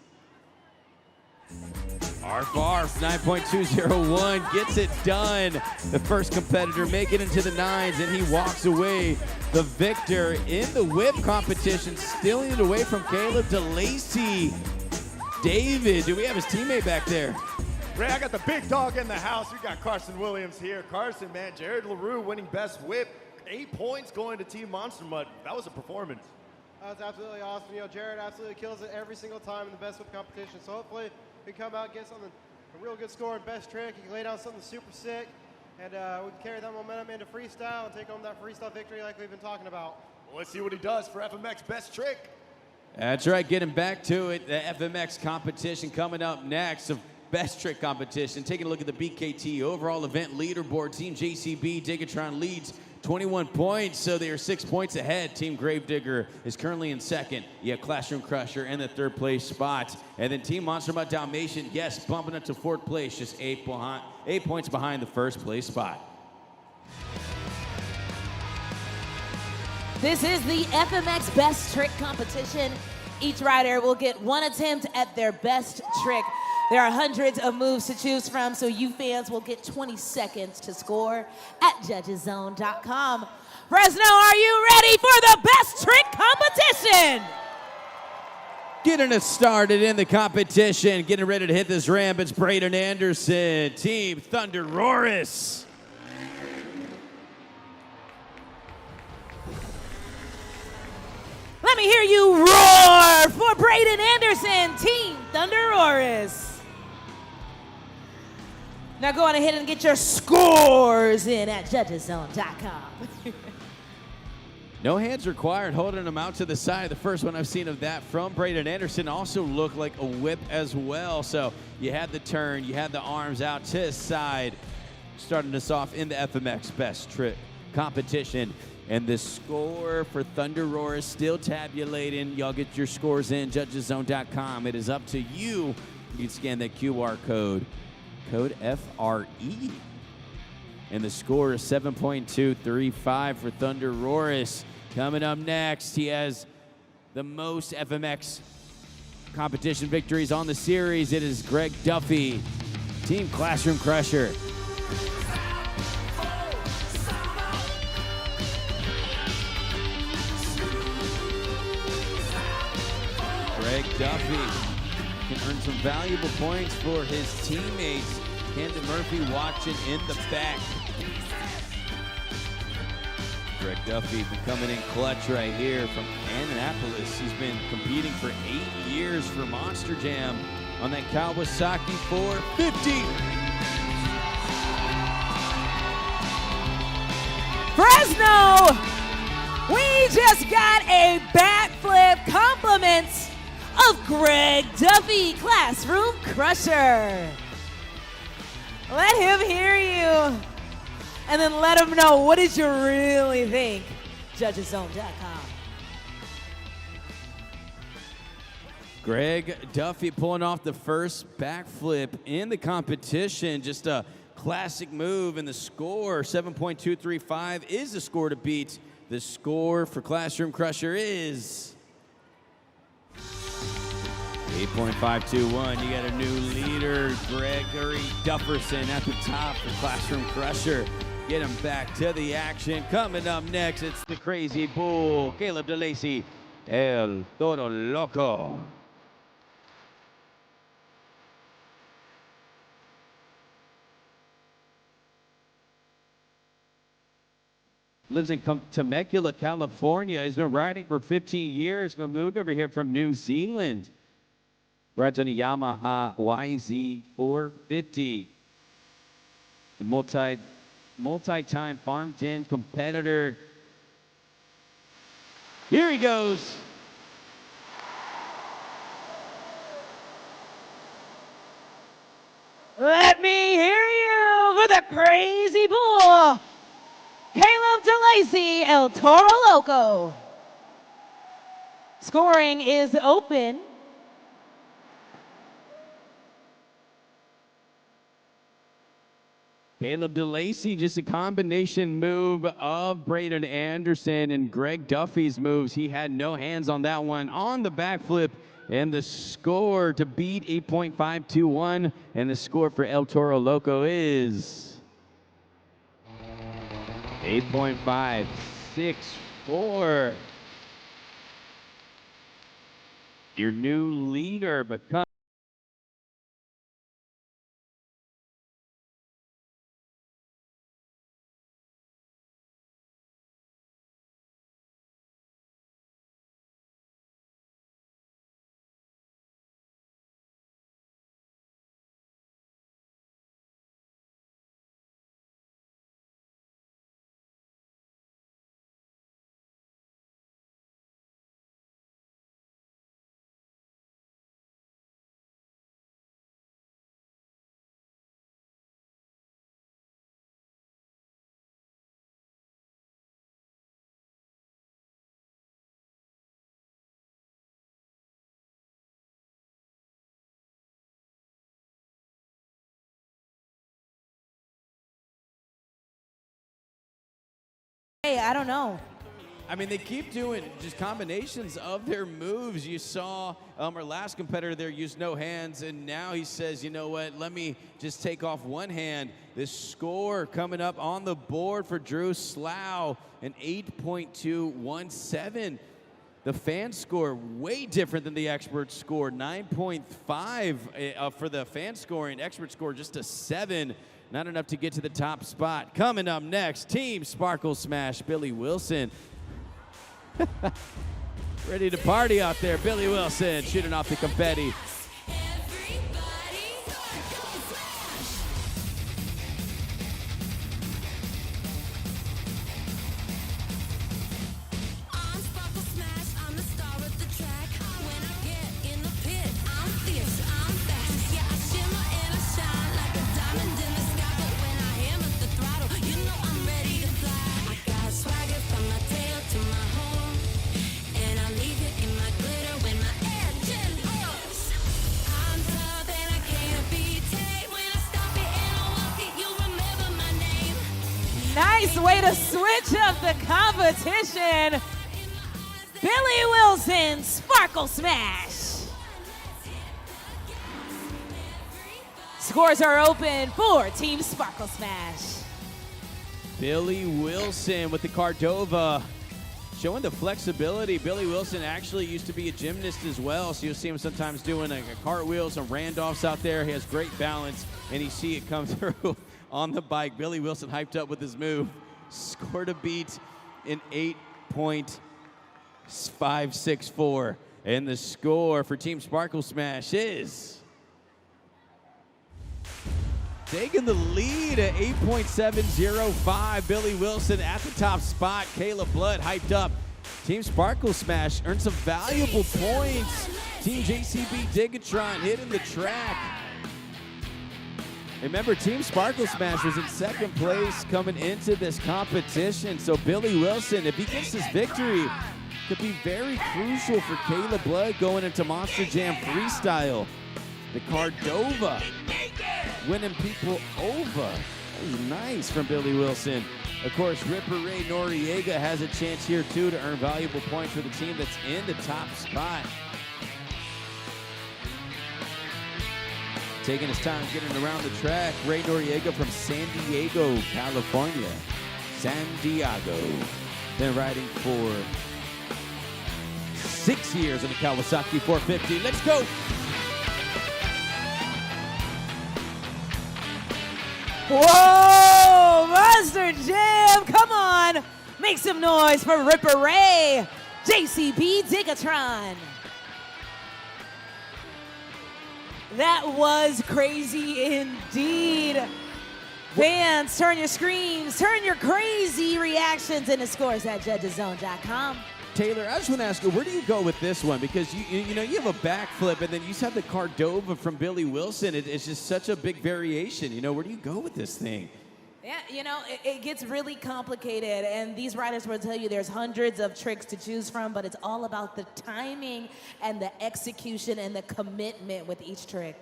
Arf Arf, 9.201, gets it done. The first competitor making it into the nines, and he walks away the victor in the whip competition, stealing it away from Caleb to Lacey. David, do we have his teammate back there? Ray, I got the big dog in the house. We got Carson Williams here. Carson, man, Jared LaRue winning best whip. 8 points going to Team Monster Mutt. That was a performance. That was absolutely awesome. You know, Jared absolutely kills it every single time in the best whip competition. So hopefully we come out and get something, a real good score in best trick. You can lay down something super sick, and we can carry that momentum into freestyle and take home that freestyle victory like we've been talking about. Well, let's see what he does for FMX best trick. That's right, getting back to it. The FMX competition coming up next. The best trick competition. Taking a look at the BKT overall event leaderboard. Team JCB, Digatron leads 21 points, so they are 6 points ahead. Team Gravedigger is currently in second. You have Classroom Crusher in the 3rd place spot. And then Team Monster Mutt Dalmatian, yes, bumping up to 4th place, just 8 points behind the 1st place spot. This is the FMX Best Trick competition. Each rider will get one attempt at their best trick. There are hundreds of moves to choose from, so you fans will get 20 seconds to score at judgeszone.com. Fresno, are you ready for the best trick competition? Getting us started in the competition, getting ready to hit this ramp, it's Braden Anderson, Team Thunderoris. Let me hear you roar for for Braden Anderson, Team Thunderoris. Now go on ahead and get your scores in at judgeszone.com. No hands required, holding him out to the side. The first one I've seen of that from Braden Anderson also looked like a whip as well. So you had the turn, you had the arms out to his side, starting us off in the FMX Best Trick competition. And the score for Thunderoris still tabulating. Y'all get your scores in, judgeszone.com. It is up to you. You can scan that QR code, code FRE. And the score is 7.235 for Thunderoris. Coming up next, he has the most FMX competition victories on the series. It is Greg Duffy, Team Classroom Crusher. Greg Duffy can earn some valuable points for his teammates. Camden Murphy watching in the back. Greg Duffy been coming in clutch right here from Annapolis. He's been competing for 8 years for Monster Jam on that Kawasaki 450. Fresno, we just got a backflip compliments of Greg Duffy, Classroom Crusher. Let him hear you. And then let him know, what did you really think? Judgeszone.com. Greg Duffy pulling off the first backflip in the competition. Just a classic move, and the score, 7.235, is the score to beat. The score for Classroom Crusher is 8.521. You got a new leader, Gregory Dufferson, at the top for Classroom Crusher. Get him back to the action. Coming up next, it's the Crazy Bull, Caleb DeLacy, El Toro Loco. Lives in Temecula, California. He's been riding for 15 years. Moved over here from New Zealand. Rides on a Yamaha YZ450. Multi-time Farm 10 competitor. Here he goes. Let me hear you for the Crazy Bull, Caleb DeLacy, El Toro Loco. Scoring is open. Caleb DeLacy, just a combination move of Braden Anderson and Greg Duffy's moves. He had no hands on that one on the backflip. And the score to beat 8.521. And the score for El Toro Loco is 8.564. Your new leader becomes Hey, I don't know. I mean, they keep doing just combinations of their moves. You saw our last competitor there use no hands, and now he says, you know what, let me just take off one hand. This score coming up on the board for Drew Slough, an 8.217. The fan score, way different than the expert score, 9.5 for the fan scoring. Expert score, just a 7. Not enough to get to the top spot. Coming up next, Team Sparkle Smash, Billy Wilson. Ready to party out there. Billy Wilson shooting off the confetti. Nice way to switch up the competition. Billy Wilson, Sparkle Smash. Scores are open for Team Sparkle Smash. Billy Wilson with the Cordova, showing the flexibility. Billy Wilson actually used to be a gymnast as well, so you'll see him sometimes doing a cartwheel, some Randolphs out there. He has great balance, and you see it come through on the bike. Billy Wilson hyped up with his move. Scored a beat in 8.564. And the score for Team Sparkle Smash is taking the lead at 8.705. Billy Wilson at the top spot. Kayla Blood hyped up. Team Sparkle Smash earned some valuable points. Team JCB Digatron hitting the track. Remember, Team Sparkle Smash was in second place coming into this competition. So Billy Wilson, if he gets this victory, could be very crucial for Kayla Blood going into Monster Jam Freestyle. The Cordova winning people over. That was nice from Billy Wilson. Of course, Ripper Ray Noriega has a chance here too to earn valuable points for the team that's in the top spot. Taking his time getting around the track, Ray Noriega from San Diego, California. San Diego. Been riding for 6 years on the Kawasaki 450. Let's go! Whoa! Monster Jam! Come on! Make some noise for Ripper Ray! JCB Digatron! That was crazy indeed. Fans, turn your screams, turn your crazy reactions into scores at judgeszone.com. Taylor, I just want to ask you, where do you go with this one? Because you know you have a backflip, and then you just have the Cordova from Billy Wilson. It's just such a big variation. You know, where do you go with this thing? Yeah, you know, it gets really complicated, and these riders will tell you there's hundreds of tricks to choose from, but it's all about the timing and the execution and the commitment with each trick.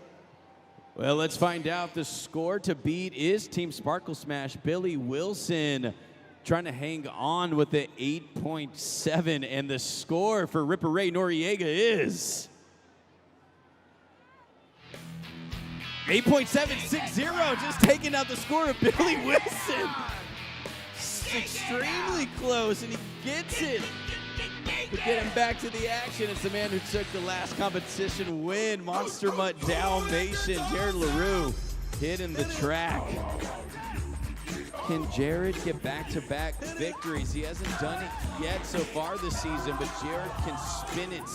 Well, let's find out. The score to beat is Team Sparkle Smash. Billy Wilson trying to hang on with the 8.7, and the score for Ripper Ray Noriega is 8.760, just taking out the score of Billy Wilson. Extremely close, and he gets it. To get him back to the action, it's the man who took the last competition win, Monster Mutt Dalmatian, Jared LaRue, hitting the track. Can Jared get back-to-back victories? He hasn't done it yet so far this season, but Jared can spin it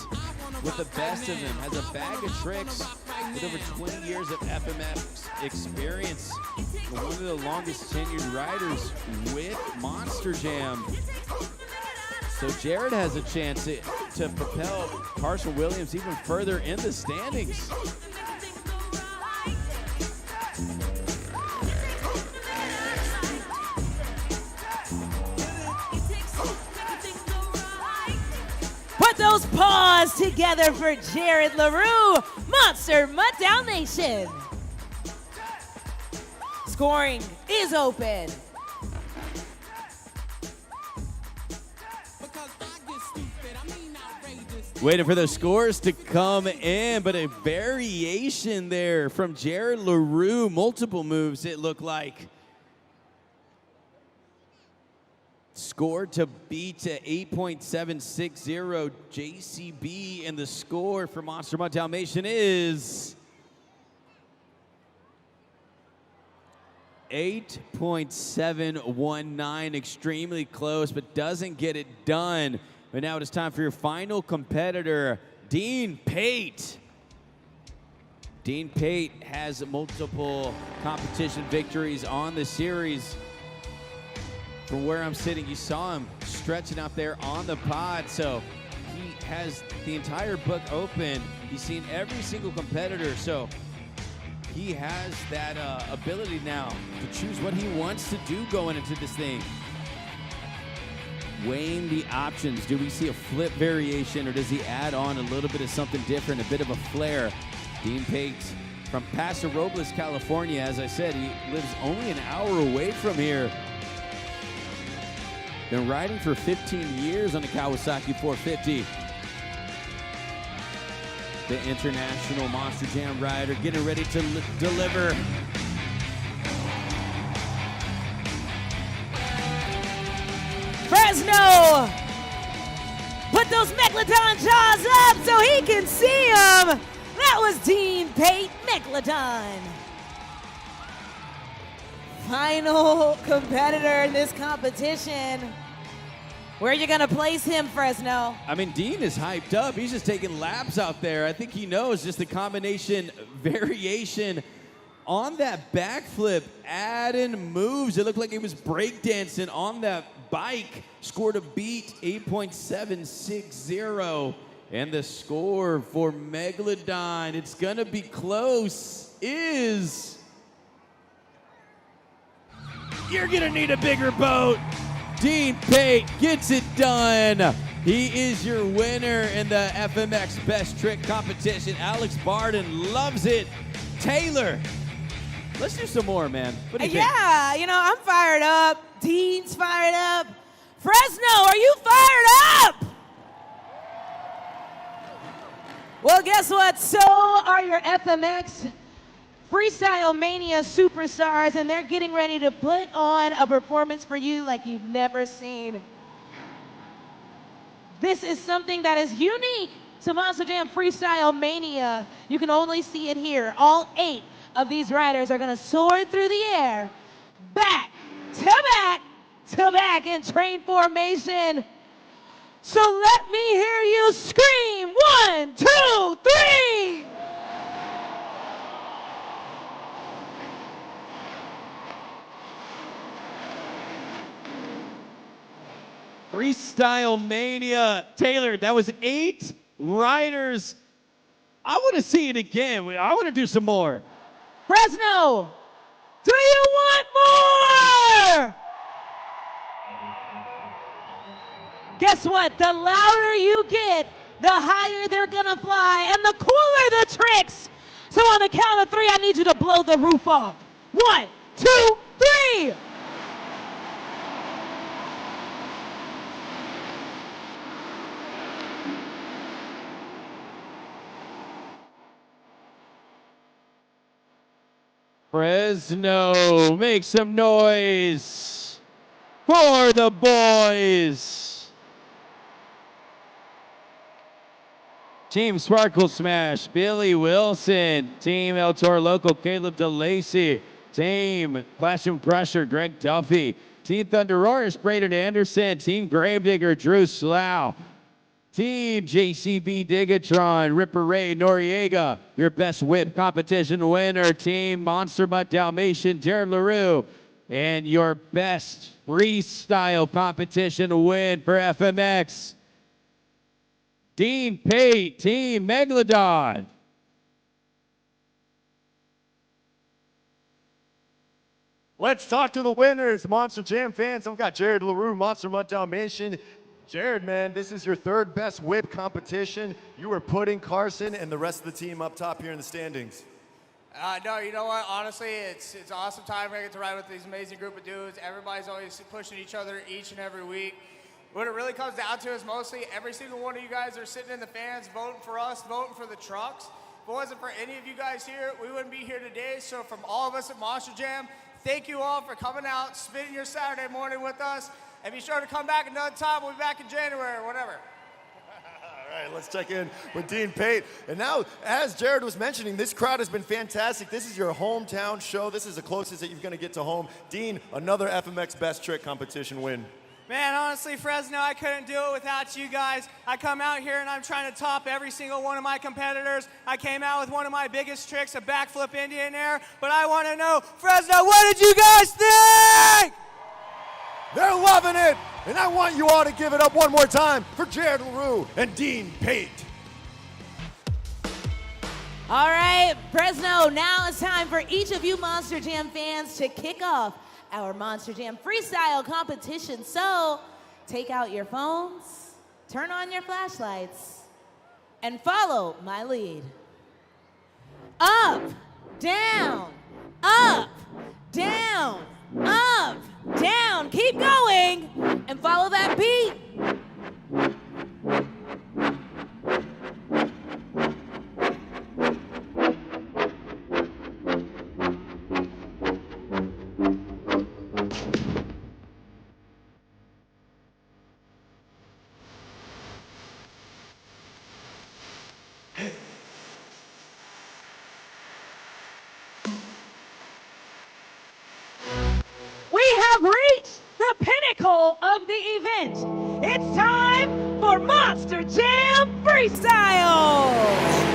with the best of them. Has a bag of tricks with over 20 years of FMF experience. One of the longest tenured riders with Monster Jam. So Jared has a chance to propel Carson Williams even further in the standings. Put those paws together for Jared LaRue, Monster Mutt Dalmatian. Scoring is open. Waiting for those scores to come in, but a variation there from Jared LaRue. Multiple moves, it looked like. Score to beat to 8.760 JCB, and the score for Monster Mutt Dalmatian is 8.719. Extremely close, but doesn't get it done. But now it is time for your final competitor, Dean Pate. Dean Pate has multiple competition victories on the series. From where I'm sitting, you saw him stretching out there on the pod, so he has the entire book open. He's seen every single competitor, so he has that ability now to choose what he wants to do going into this thing. Weighing the options. Do we see a flip variation, or does he add on a little bit of something different, a bit of a flair? Dean Pate from Paso Robles, California. As I said, he lives only an hour away from here. Been riding for 15 years on the Kawasaki 450. The International Monster Jam rider getting ready to deliver. Fresno! Put those Megalodon jaws up so he can see them! That was Dean Pate, Megalodon. Final competitor in this competition. Where are you gonna place him, Fresno? I mean, Dean is hyped up. He's just taking laps out there. I think he knows just the combination variation on that backflip, adding moves. It looked like he was breakdancing on that bike. Scored a beat, 8.760. And the score for Megalodon, it's gonna be close, is... You're gonna need a bigger boat. Dean Pate gets it done. He is your winner in the FMX Best Trick competition. Alex Barden loves it. Taylor, let's do some more, man. What do you think? Yeah, you know, I'm fired up. Dean's fired up. Fresno, are you fired up? Well, guess what? So are your FMX Freestyle Mania superstars, and they're getting ready to put on a performance for you like you've never seen. This is something that is unique to Monster Jam Freestyle Mania. You can only see it here. All 8 of these riders are gonna soar through the air, back to back to back in train formation. So let me hear you scream, 1, 2, 3. Freestyle Mania. Taylor, that was 8 riders. I want to see it again. I want to do some more. Fresno, do you want more? Guess what? The louder you get, the higher they're gonna fly, and the cooler the tricks. So on the count of 3, I need you to blow the roof off. 1, 2, 3. Fresno, make some noise for the boys. Team Sparkle Smash, Billy Wilson. Team El Toro Loco, Caleb DeLacy. Team Classroom Crusher, Greg Duffy. Team Thunder Roars, Braden Anderson. Team Gravedigger, Drew Slough. Team JCB Digatron, Ripper Ray Noriega, your best whip competition winner. Team Monster Mutt Dalmatian, Jared LaRue, and your best freestyle competition win for FMX, Dean Pate, Team Megalodon. Let's talk to the winners, Monster Jam fans. I've got Jared LaRue, Monster Mutt Dalmatian. Jared, man, this is your 3rd best whip competition. You are putting Carson and the rest of the team up top here in the standings. No, you know what? Honestly, it's an awesome time. I get to ride with these amazing group of dudes. Everybody's always pushing each other each and every week. What it really comes down to is mostly every single one of you guys are sitting in the fans, voting for us, voting for the trucks. If it wasn't for any of you guys here, we wouldn't be here today. So from all of us at Monster Jam, thank you all for coming out, spending your Saturday morning with us. And be sure to come back another time. We'll be back in January or whatever. All right, let's check in with Dean Pate. And now, as Jared was mentioning, this crowd has been fantastic. This is your hometown show. This is the closest that you're going to get to home. Dean, another FMX Best Trick competition win. Man, honestly, Fresno, I couldn't do it without you guys. I come out here and I'm trying to top every single one of my competitors. I came out with one of my biggest tricks, a backflip Indian air, but I want to know, Fresno, what did you guys think? They're loving it, and I want you all to give it up one more time for Jared LaRue and Dean Pate. All right, Fresno, now it's time for each of you Monster Jam fans to kick off our Monster Jam freestyle competition. So take out your phones, turn on your flashlights, and follow my lead. Up, down, up, down, up, down. Keep going and follow that beat. We have reached the pinnacle of the event. It's time for Monster Jam Freestyle!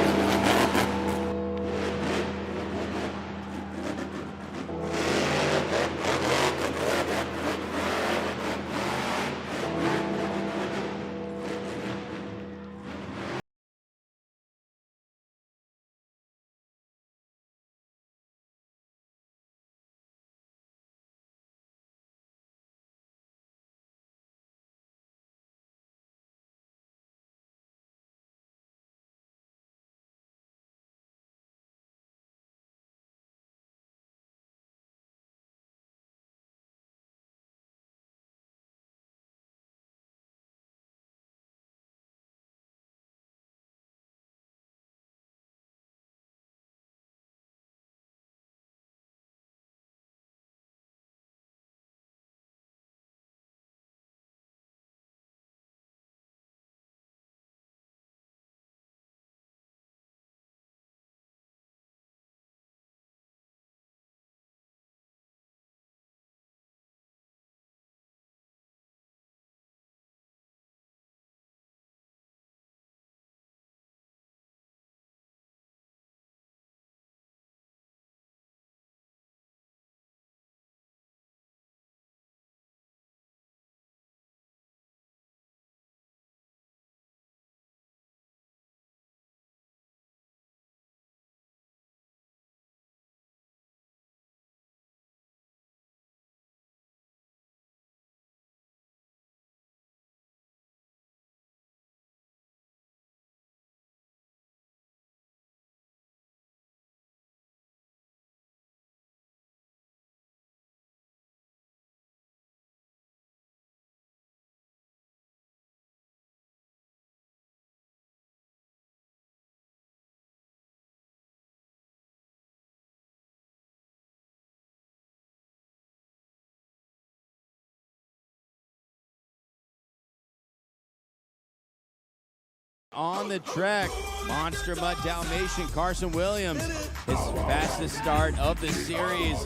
On the track, Monster Mutt Dalmatian Carson Williams, his fastest start of the series,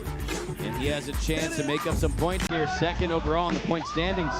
and he has a chance to make up some points here. Second overall in the point standings.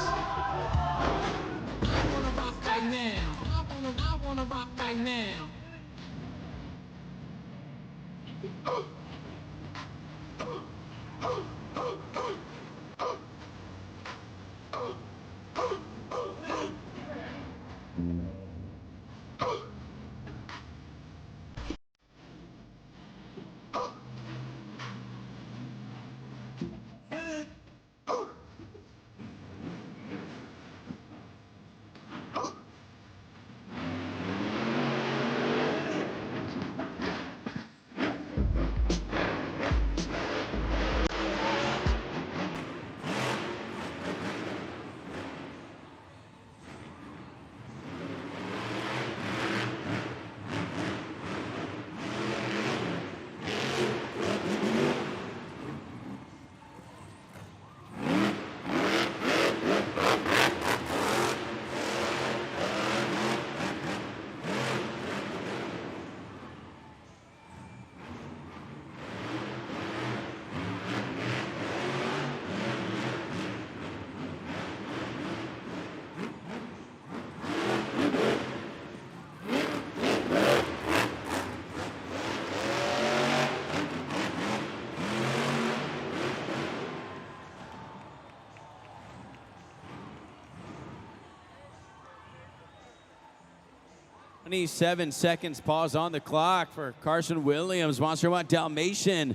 27 seconds, pause on the clock for Carson Williams, Monster Mutt Dalmatian.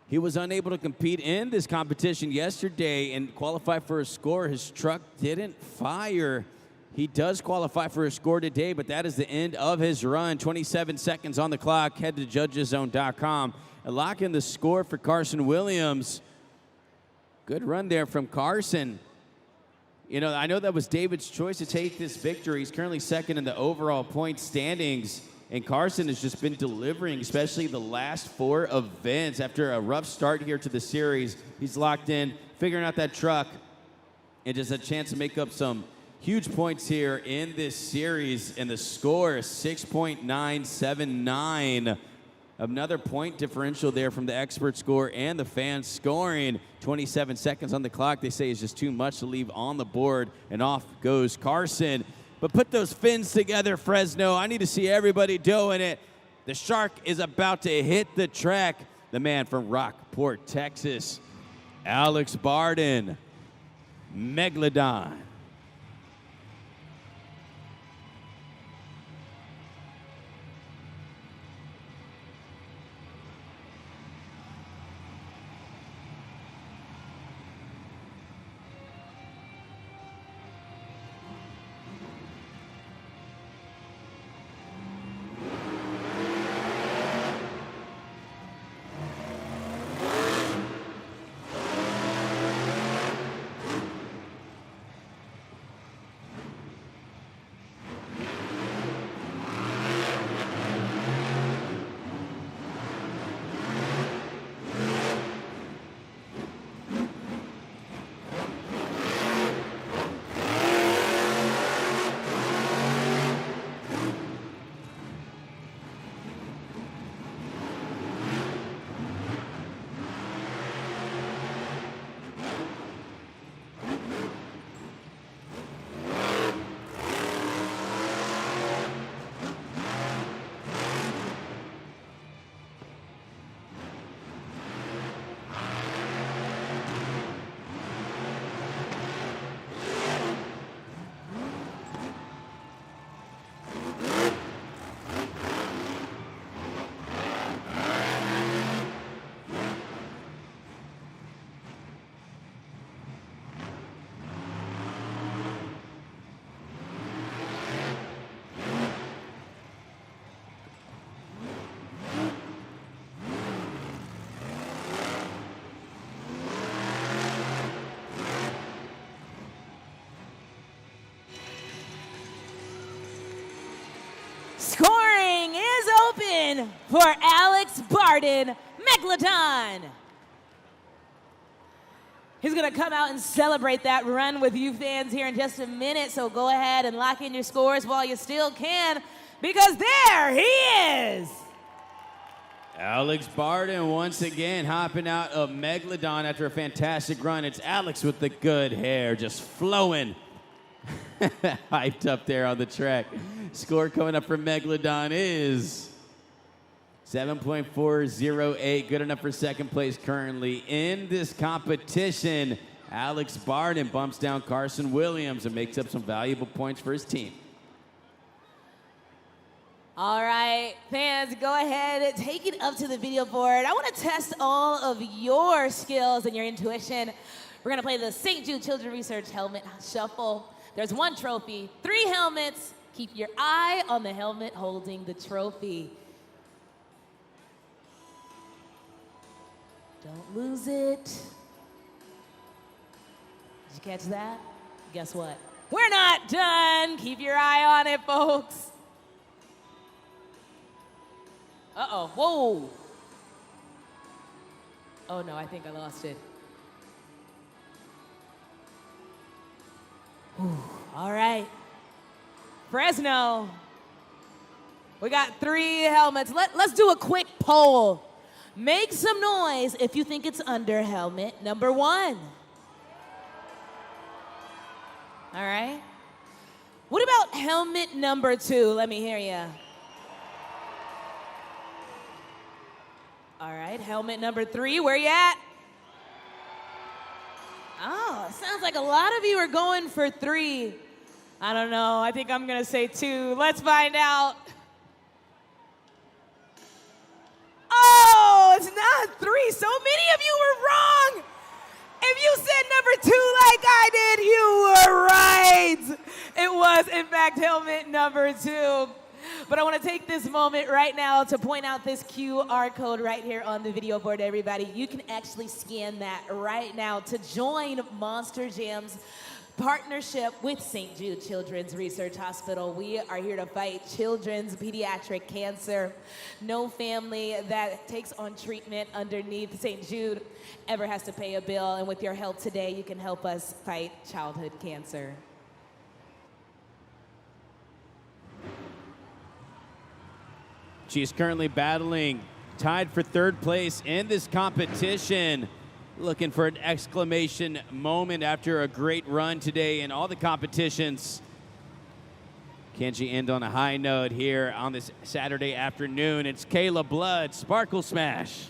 He was unable to compete in this competition yesterday and qualify for a score. His truck didn't fire. He does qualify for a score today, but that is the end of his run. 27 seconds on the clock. Head to judgeszone.com and lock in the score for Carson Williams. Good run there from Carson. You know, I know that was David's choice to take this victory. He's currently second in the overall point standings. And Carson has just been delivering, especially the last 4 events. After a rough start here to the series, he's locked in, figuring out that truck, and just a chance to make up some huge points here in this series. And the score is 6.979. Another point differential there from the expert score and the fans scoring. 27 seconds on the clock, they say, is just too much to leave on the board. And off goes Carson. But put those fins together, Fresno. I need to see everybody doing it. The shark is about to hit the track. The man from Rockport, Texas, Alex Barden, Megalodon. Scoring is open for Alex Barden, Megalodon. He's going to come out and celebrate that run with you fans here in just a minute, so go ahead and lock in your scores while you still can, because there he is. Alex Barden once again hopping out of Megalodon after a fantastic run. It's Alex with the good hair, just flowing. Hyped up there on the track. Score coming up for Megalodon is 7.408. Good enough for second place currently in this competition. Alex Barden bumps down Carson Williams and makes up some valuable points for his team. All right, fans, go ahead and take it up to the video board. I want to test all of your skills and your intuition. We're going to play the St. Jude Children's Research Helmet Shuffle. There's 1 trophy, 3 helmets. Keep your eye on the helmet holding the trophy. Don't lose it. Did you catch that? Guess what? We're not done. Keep your eye on it, folks. Uh-oh, whoa. Oh no, I think I lost it. Whew. All right. Fresno. We got 3 helmets. Let's do a quick poll. Make some noise if you think it's under helmet number 1. All right. What about helmet number 2? Let me hear you. All right, helmet number 3, where you at? Oh, sounds like a lot of you are going for 3. I don't know. I think I'm going to say 2. Let's find out. Oh, it's not 3. So many of you were wrong. If you said number 2 like I did, you were right. It was, in fact, helmet number 2. But I want to take this moment right now to point out this QR code right here on the video board, everybody. You can actually scan that right now to join Monster Jam's partnership with St. Jude Children's Research Hospital. We are here to fight children's pediatric cancer. No family that takes on treatment underneath St. Jude ever has to pay a bill. And with your help today, you can help us fight childhood cancer. She is currently battling, tied for 3rd place in this competition. Looking for an exclamation moment after a great run today in all the competitions. Can she end on a high note here on this Saturday afternoon? It's Kayla Blood, Sparkle Smash.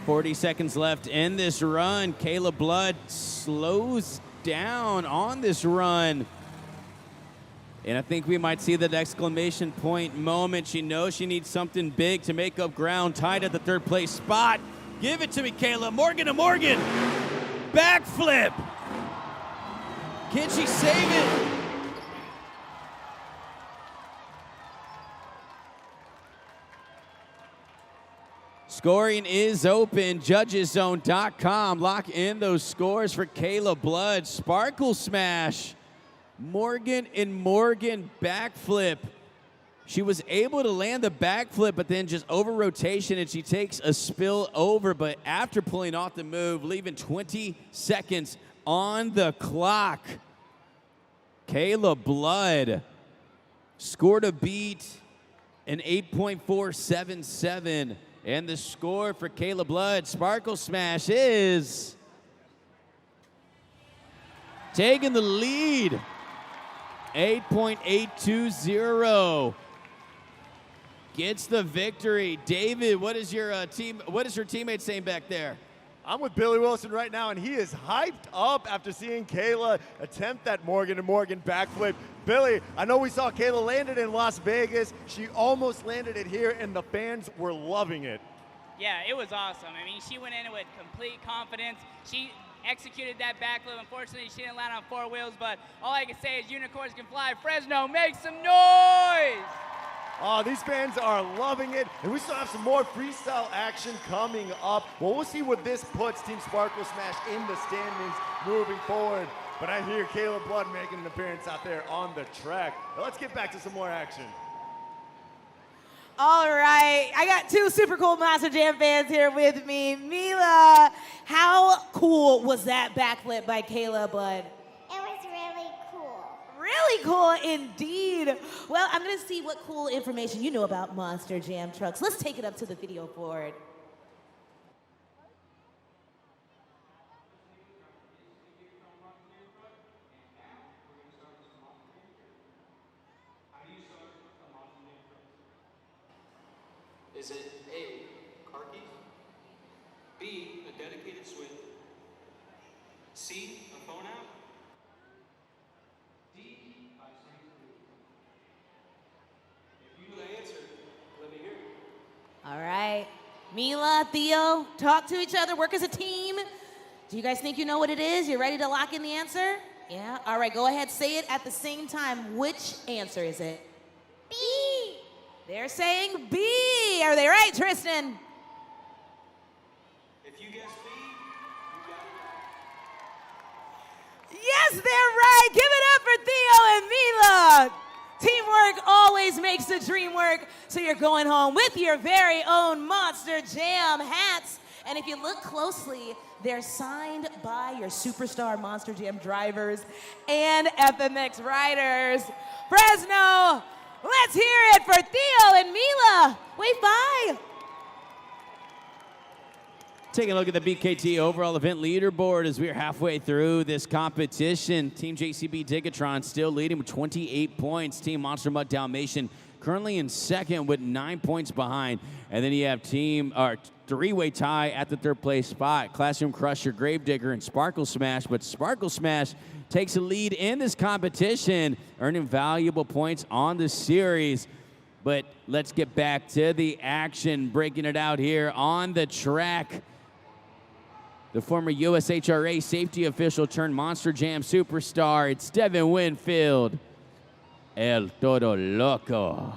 .40 seconds left in this run. Kayla Blood slows down on this run. And I think we might see that exclamation point moment. She knows she needs something big to make up ground. Tied at the 3rd place spot. Give it to me, Kayla. Morgan to Morgan. Backflip. Can she save it? Scoring is open, judgeszone.com. Lock in those scores for Kayla Blood. Sparkle Smash, Morgan and Morgan backflip. She was able to land the backflip, but then just over rotation, and she takes a spill over. But after pulling off the move, leaving 20 seconds on the clock, Kayla Blood scored a beat, an 8.477. And the score for Kayla Blood, Sparkle Smash, is taking the lead, 8.820. Gets the victory. David, what is your teammate saying back there? I'm with Billy Wilson right now, and he is hyped up after seeing Kayla attempt that Morgan to Morgan backflip. Billy, I know we saw Kayla land it in Las Vegas. She almost landed it here, and the fans were loving it. Yeah, it was awesome. I mean, she went in with complete confidence. She executed that backflip. Unfortunately, she didn't land on 4 wheels, but all I can say is unicorns can fly. Fresno, make some noise! Oh, these fans are loving it, and we still have some more freestyle action coming up. Well, we'll see what this puts Team Sparkle Smash in the standings moving forward. But I hear Kayla Blood making an appearance out there on the track. Now let's get back to some more action. All right, I got 2 super cool Monster Jam fans here with me. Mila, how cool was that backflip by Kayla Blood? It was really cool. Really cool indeed. Well, I'm gonna see what cool information you know about Monster Jam trucks. Let's take it up to the video board. Is it A, car keys, B, a dedicated switch, C, a phone app, D, if you know the answer, let me hear it. All right, Mila, Theo, talk to each other, work as a team. Do you guys think you know what it is? You ready to lock in the answer? Yeah, all right, go ahead, say it at the same time. Which answer is it? B. They're saying B. Are they right, Tristan? If you guess B, you got it. Yes, they're right. Give always makes the dream work. So you're going home with your very own Monster Jam hats. And if you look closely, they're signed by your superstar Monster Jam drivers and FMX riders. Fresno, let's hear it for Theo and Mila. Wave bye. Taking a look at the BKT overall event leaderboard as we're halfway through this competition. Team JCB Digatron still leading with 28 points. Team Monster Mutt Dalmatian currently in second with 9 points behind. And then you have three-way tie at the third place spot. Classroom Crusher, Gravedigger, and Sparkle Smash. But Sparkle Smash takes a lead in this competition, earning valuable points on the series. But let's get back to the action, breaking it out here on the track. The former USHRA safety official turned Monster Jam superstar. It's Devin Winfield, El Toro Loco.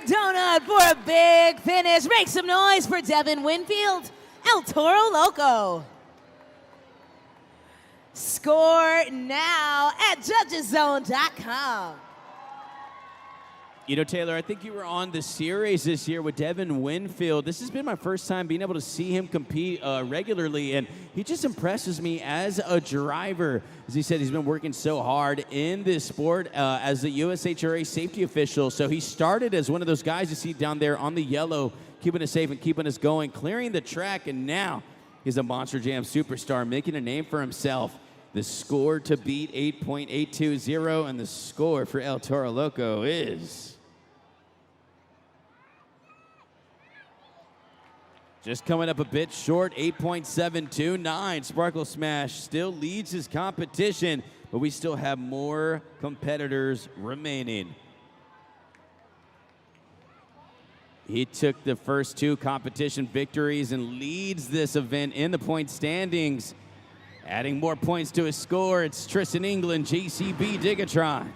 Donut for a big finish. Make some noise for Devin Winfield, El Toro Loco. Score now at judgeszone.com. You know, Taylor, I think you were on the series this year with Devin Winfield. This has been my first time being able to see him compete regularly, and he just impresses me as a driver. As he said, he's been working so hard in this sport as the USHRA safety official. So he started as one of those guys you see down there on the yellow, keeping us safe and keeping us going, clearing the track, and now he's a Monster Jam superstar, making a name for himself. The score to beat 8.820, and the score for El Toro Loco is just coming up a bit short, 8.729. Sparkle Smash still leads his competition, but we still have more competitors remaining. He took the first two competition victories and leads this event in the point standings. Adding more points to his score, it's Tristan England, JCB Digatron.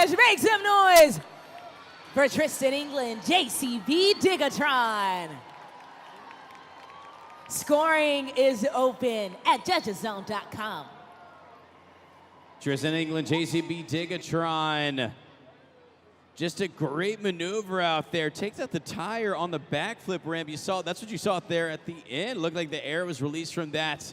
noise, make some noise for Tristan England, JCB Digatron. Scoring is open at judgeszone.com. Tristan England, JCB Digatron. Just a great maneuver out there. Takes out the tire on the backflip ramp. You saw, that's what you saw there at the end. Looked like the air was released from that.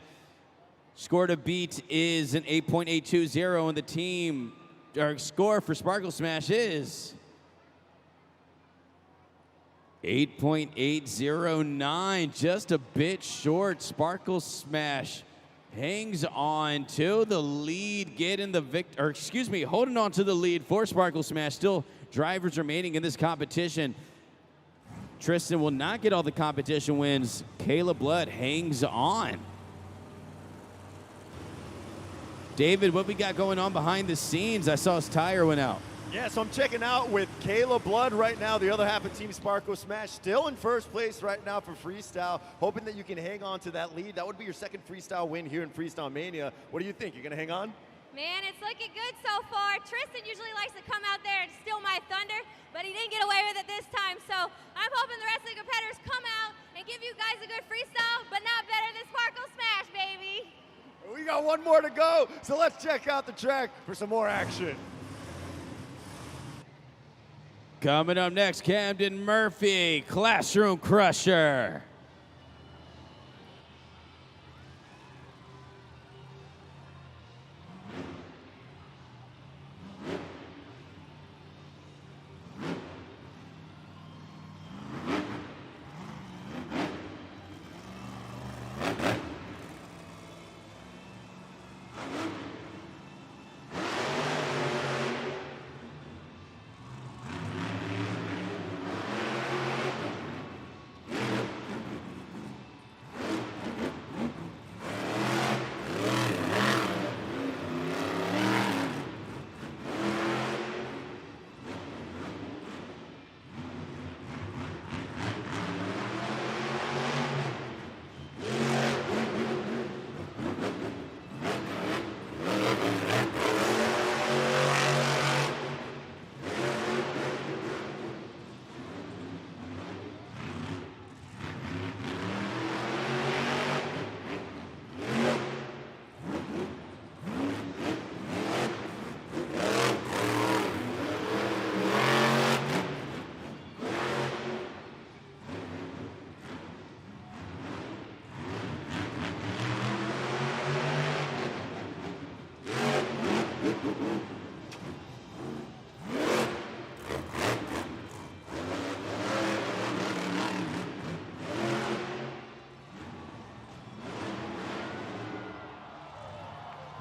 Score to beat is an 8.820, and the team, or score for Sparkle Smash is 8.809, just a bit short. Sparkle Smash hangs on to the lead, holding on to the lead for Sparkle Smash. Still drivers remaining in this competition. Tristan will not get all the competition wins. Caleb Blood hangs on. David, what we got going on behind the scenes? I saw his tire went out. Yeah, so I'm checking out with Caleb Blood right now, the other half of Team Sparkle Smash, still in first place right now for Freestyle, hoping that you can hang on to that lead. That would be your second Freestyle win here in Freestyle Mania. What do you think? You're going to hang on? Man, it's looking good so far. Tristan usually likes to come out there and steal my thunder, but he didn't get away with it this time. So I'm hoping the rest of the competitors come out and give you guys a good freestyle, but not better than Sparkle Smash, baby. We got one more to go, so let's check out the track for some more action. Coming up next, Camden Murphy, Classroom Crusher.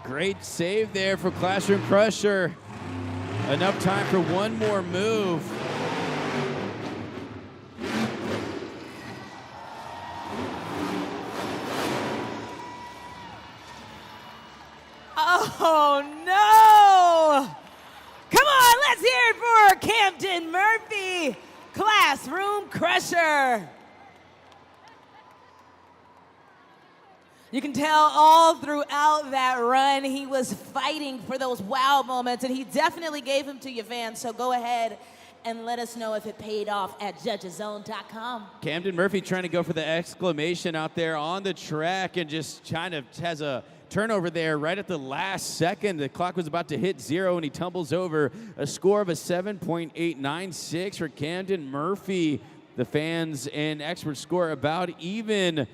Great save there for Classroom Crusher. Enough time for one more move. Oh no! Come on, let's hear it for Camden Murphy, Classroom Crusher. You can tell all throughout that run he was fighting for those wow moments, and he definitely gave them to you fans, so go ahead and let us know if it paid off at judgeszone.com. Camden Murphy trying to go for the exclamation out there on the track and just kind of has a turnover there right at the last second. The clock was about to hit 0 and he tumbles over. A score of a 7.896 for Camden Murphy. The fans and experts score about even.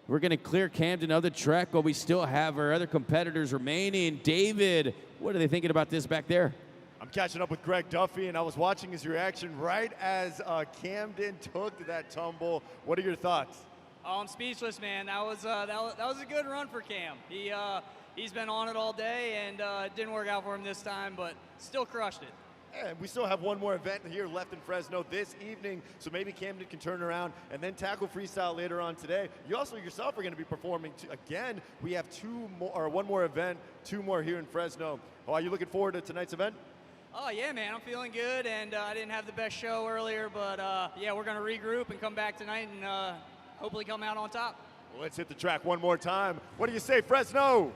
We're going to clear Camden of the track while we still have our other competitors remaining. David, what are they thinking about this back there? I'm catching up with Greg Duffy, and I was watching his reaction right as Camden took that tumble. What are your thoughts? Oh, I'm speechless, man. That was a good run for Cam. He's been on it all day, and it didn't work out for him this time, but still crushed it. And we still have one more event here left in Fresno this evening, so maybe Camden can turn around and then tackle Freestyle later on today. You also yourself are going to be performing again. We have one more event, 2 more here in Fresno. Oh, are you looking forward to tonight's event? Oh, yeah, man. I'm feeling good, and I didn't have the best show earlier, but yeah, we're going to regroup and come back tonight and hopefully come out on top. Well, let's hit the track one more time. What do you say, Fresno?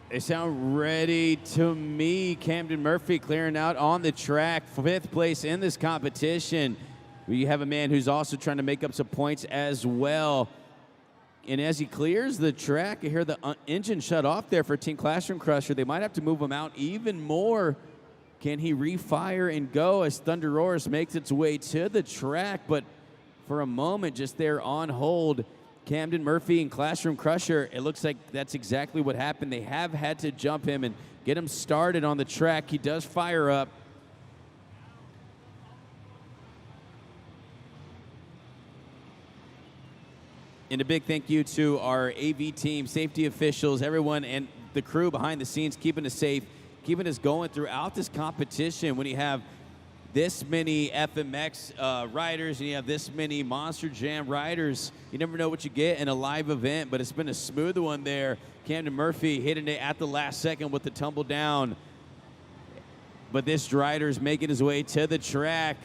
They sound ready to me. Camden Murphy clearing out on the track, 5th place in this competition. We have a man who's also trying to make up some points as well. And as he clears the track, I hear the engine shut off there for Team Classroom Crusher. They might have to move him out even more. Can he refire and go as Thunder Roars makes its way to the track? But for a moment, just there on hold, Camden Murphy and Classroom Crusher, it looks like that's exactly what happened. They have had to jump him and get him started on the track. He does fire up. And a big thank you to our AV team, safety officials, everyone, and the crew behind the scenes, keeping us safe, keeping us going throughout this competition. When you have this many FMX riders and you have this many Monster Jam riders, you never know what you get in a live event, but it's been a smooth one there. Camden Murphy hitting it at the last second with the tumble down. But this rider's making his way to the track.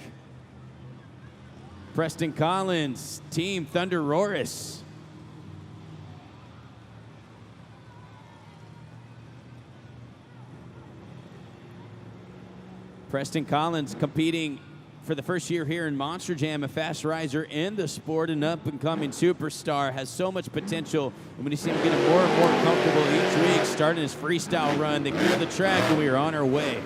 Preston Collins, Team Thunder Roars. Preston Collins competing for the first year here in Monster Jam, a fast riser in the sport, an up-and-coming superstar, has so much potential. And when you see him getting more and more comfortable each week, starting his freestyle run, they clear the track and we are on our way.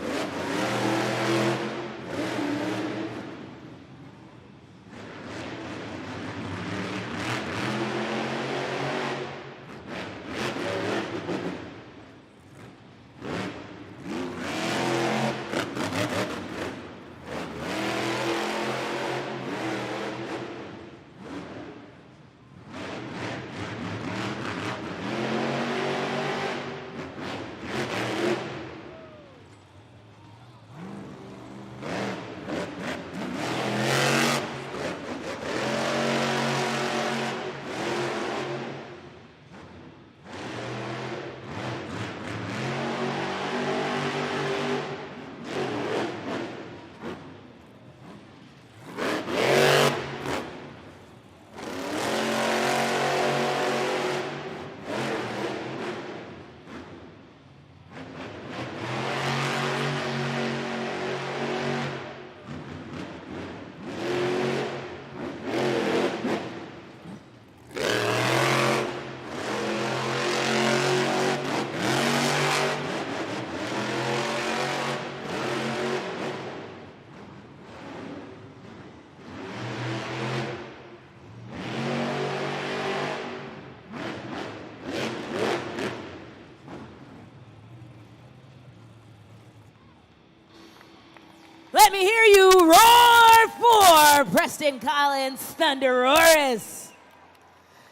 Let me hear you roar for Preston Collins, Thunder Roars.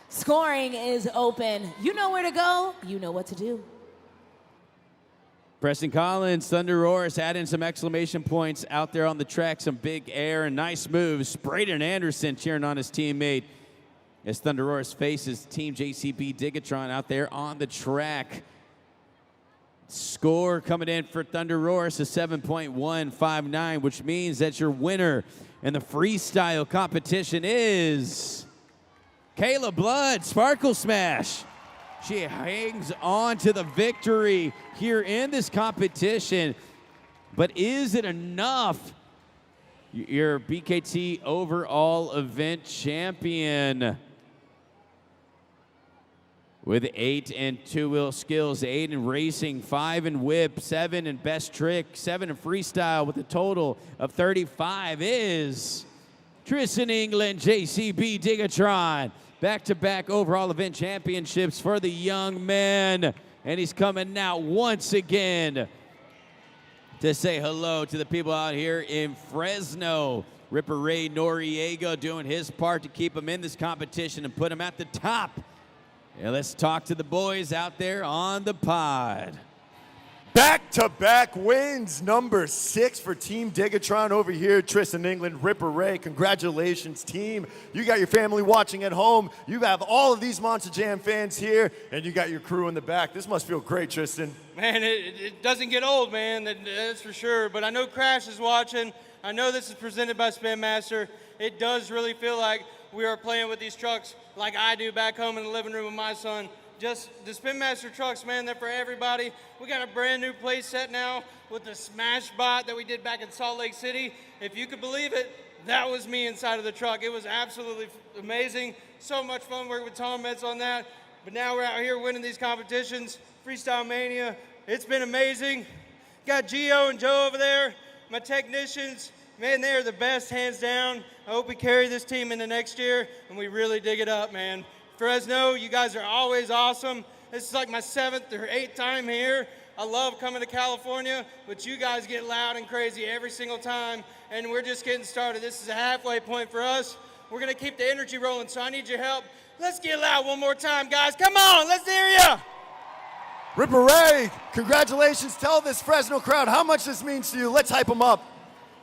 Scoring is open. You know where to go. You know what to do. Preston Collins, Thunder Roars, adding some exclamation points out there on the track, some big air and nice moves. Braden Anderson cheering on his teammate as Thunder Roars faces Team JCB Digatron out there on the track. Score coming in for Thunder Roars is 7.159, which means that your winner in the freestyle competition is Kayla Blood, Sparkle Smash. She hangs on to the victory here in this competition. But is it enough? Your BKT overall event champion. With 8 and 2-wheel skills, 8 in racing, 5 in whip, 7 in best trick, 7 in freestyle, with a total of 35 is Tristan England, JCB Digatron. Back-to-back overall event championships for the young man. And he's coming out once again to say hello to the people out here in Fresno. Ripper Ray Noriega doing his part to keep him in this competition and put him at the top. And let's talk to the boys out there on the pod. Back-to-back wins, number 6 for Team Digatron over here. Tristan England, Ripper Ray, congratulations, team. You got your family watching at home. You have all of these Monster Jam fans here, and you got your crew in the back. This must feel great, Tristan. Man, it doesn't get old, man, that's for sure. But I know Crash is watching. I know this is presented by Spin Master. It does really feel like we are playing with these trucks like I do back home in the living room with my son. just the Spin Master trucks, man, they're for everybody. We got a brand new play set now with the Smash Bot that we did back in Salt Lake City. If you could believe it, that was me inside of the truck. It was absolutely amazing. So much fun working with Tom Metz on that. But now we're out here winning these competitions. Freestyle Mania, it's been amazing. Got Gio and Joe over there, my technicians. Man, they are the best, hands down. I hope we carry this team into next year, and we really dig it up, man. Fresno, you guys are always awesome. This is like my 7th or 8th time here. I love coming to California, but you guys get loud and crazy every single time, and we're just getting started. This is a halfway point for us. We're gonna keep the energy rolling, so I need your help. Let's get loud one more time, guys. Come on, let's hear ya. Ripper Ray, congratulations. Tell this Fresno crowd how much this means to you. Let's hype them up.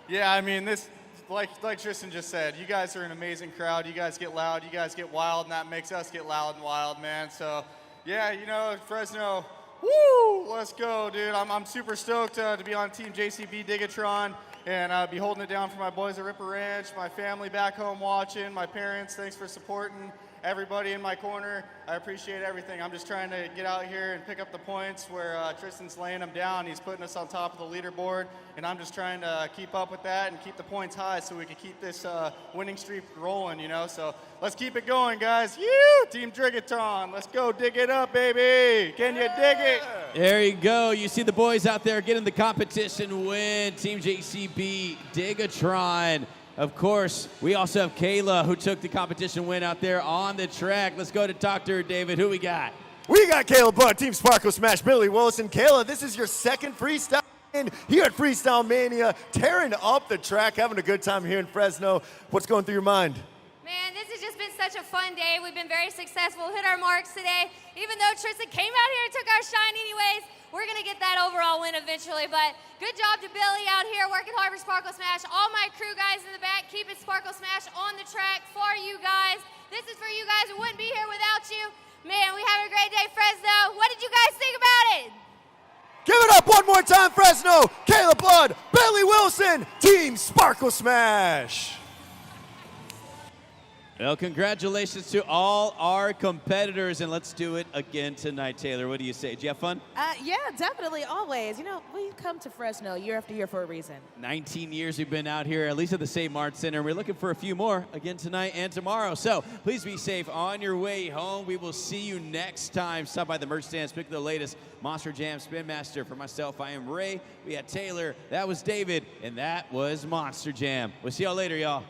Yeah, I mean, this, like Tristan just said, you guys are an amazing crowd. You guys get loud, you guys get wild, and that makes us get loud and wild, man. So, yeah, you know, Fresno, woo, let's go, dude. I'm super stoked to be on Team JCB Digatron and be holding it down for my boys at Ripper Ranch, my family back home watching, my parents, thanks for supporting. Everybody in my corner, I appreciate everything. I'm just trying to get out here and pick up the points where Tristan's laying them down. He's putting us on top of the leaderboard, and I'm just trying to keep up with that and keep the points high so we can keep this winning streak rolling, you know? So let's keep it going, guys. You, Team Drigaton, let's go dig it up, baby. Can you dig it? There you go. You see the boys out there getting the competition win. Team JCB Digatron. Of course, we also have Kayla, who took the competition win out there on the track. Let's go to Dr. David. Who we got? We got Kayla Budd, Team Sparkle Smash, Billy Wilson. Kayla, this is your 2nd freestyle win here at Freestyle Mania, tearing up the track, having a good time here in Fresno. What's going through your mind? Man, this has just been such a fun day. We've been very successful, hit our marks today. Even though Tristan came out here and took our shine anyways, we're gonna get that overall win eventually. But good job to Billy out here working hard for Sparkle Smash. All my crew guys in the back, keeping Sparkle Smash on the track for you guys. This is for you guys. We wouldn't be here without you. Man, we have a great day, Fresno. What did you guys think about it? Give it up one more time, Fresno. Kayla Budd, Billy Wilson, Team Sparkle Smash. Well, congratulations to all our competitors, and let's do it again tonight. Taylor, what do you say? Did you have fun? Yeah, definitely, always. You know, we come to Fresno year after year for a reason. 19 years we've been out here, at least at the St. Martin Center. We're looking for a few more again tonight and tomorrow. So please be safe on your way home. We will see you next time. Stop by the merch stands, pick the latest Monster Jam Spin Master. For myself, I am Ray. We had Taylor. That was David. And that was Monster Jam. We'll see y'all later, y'all.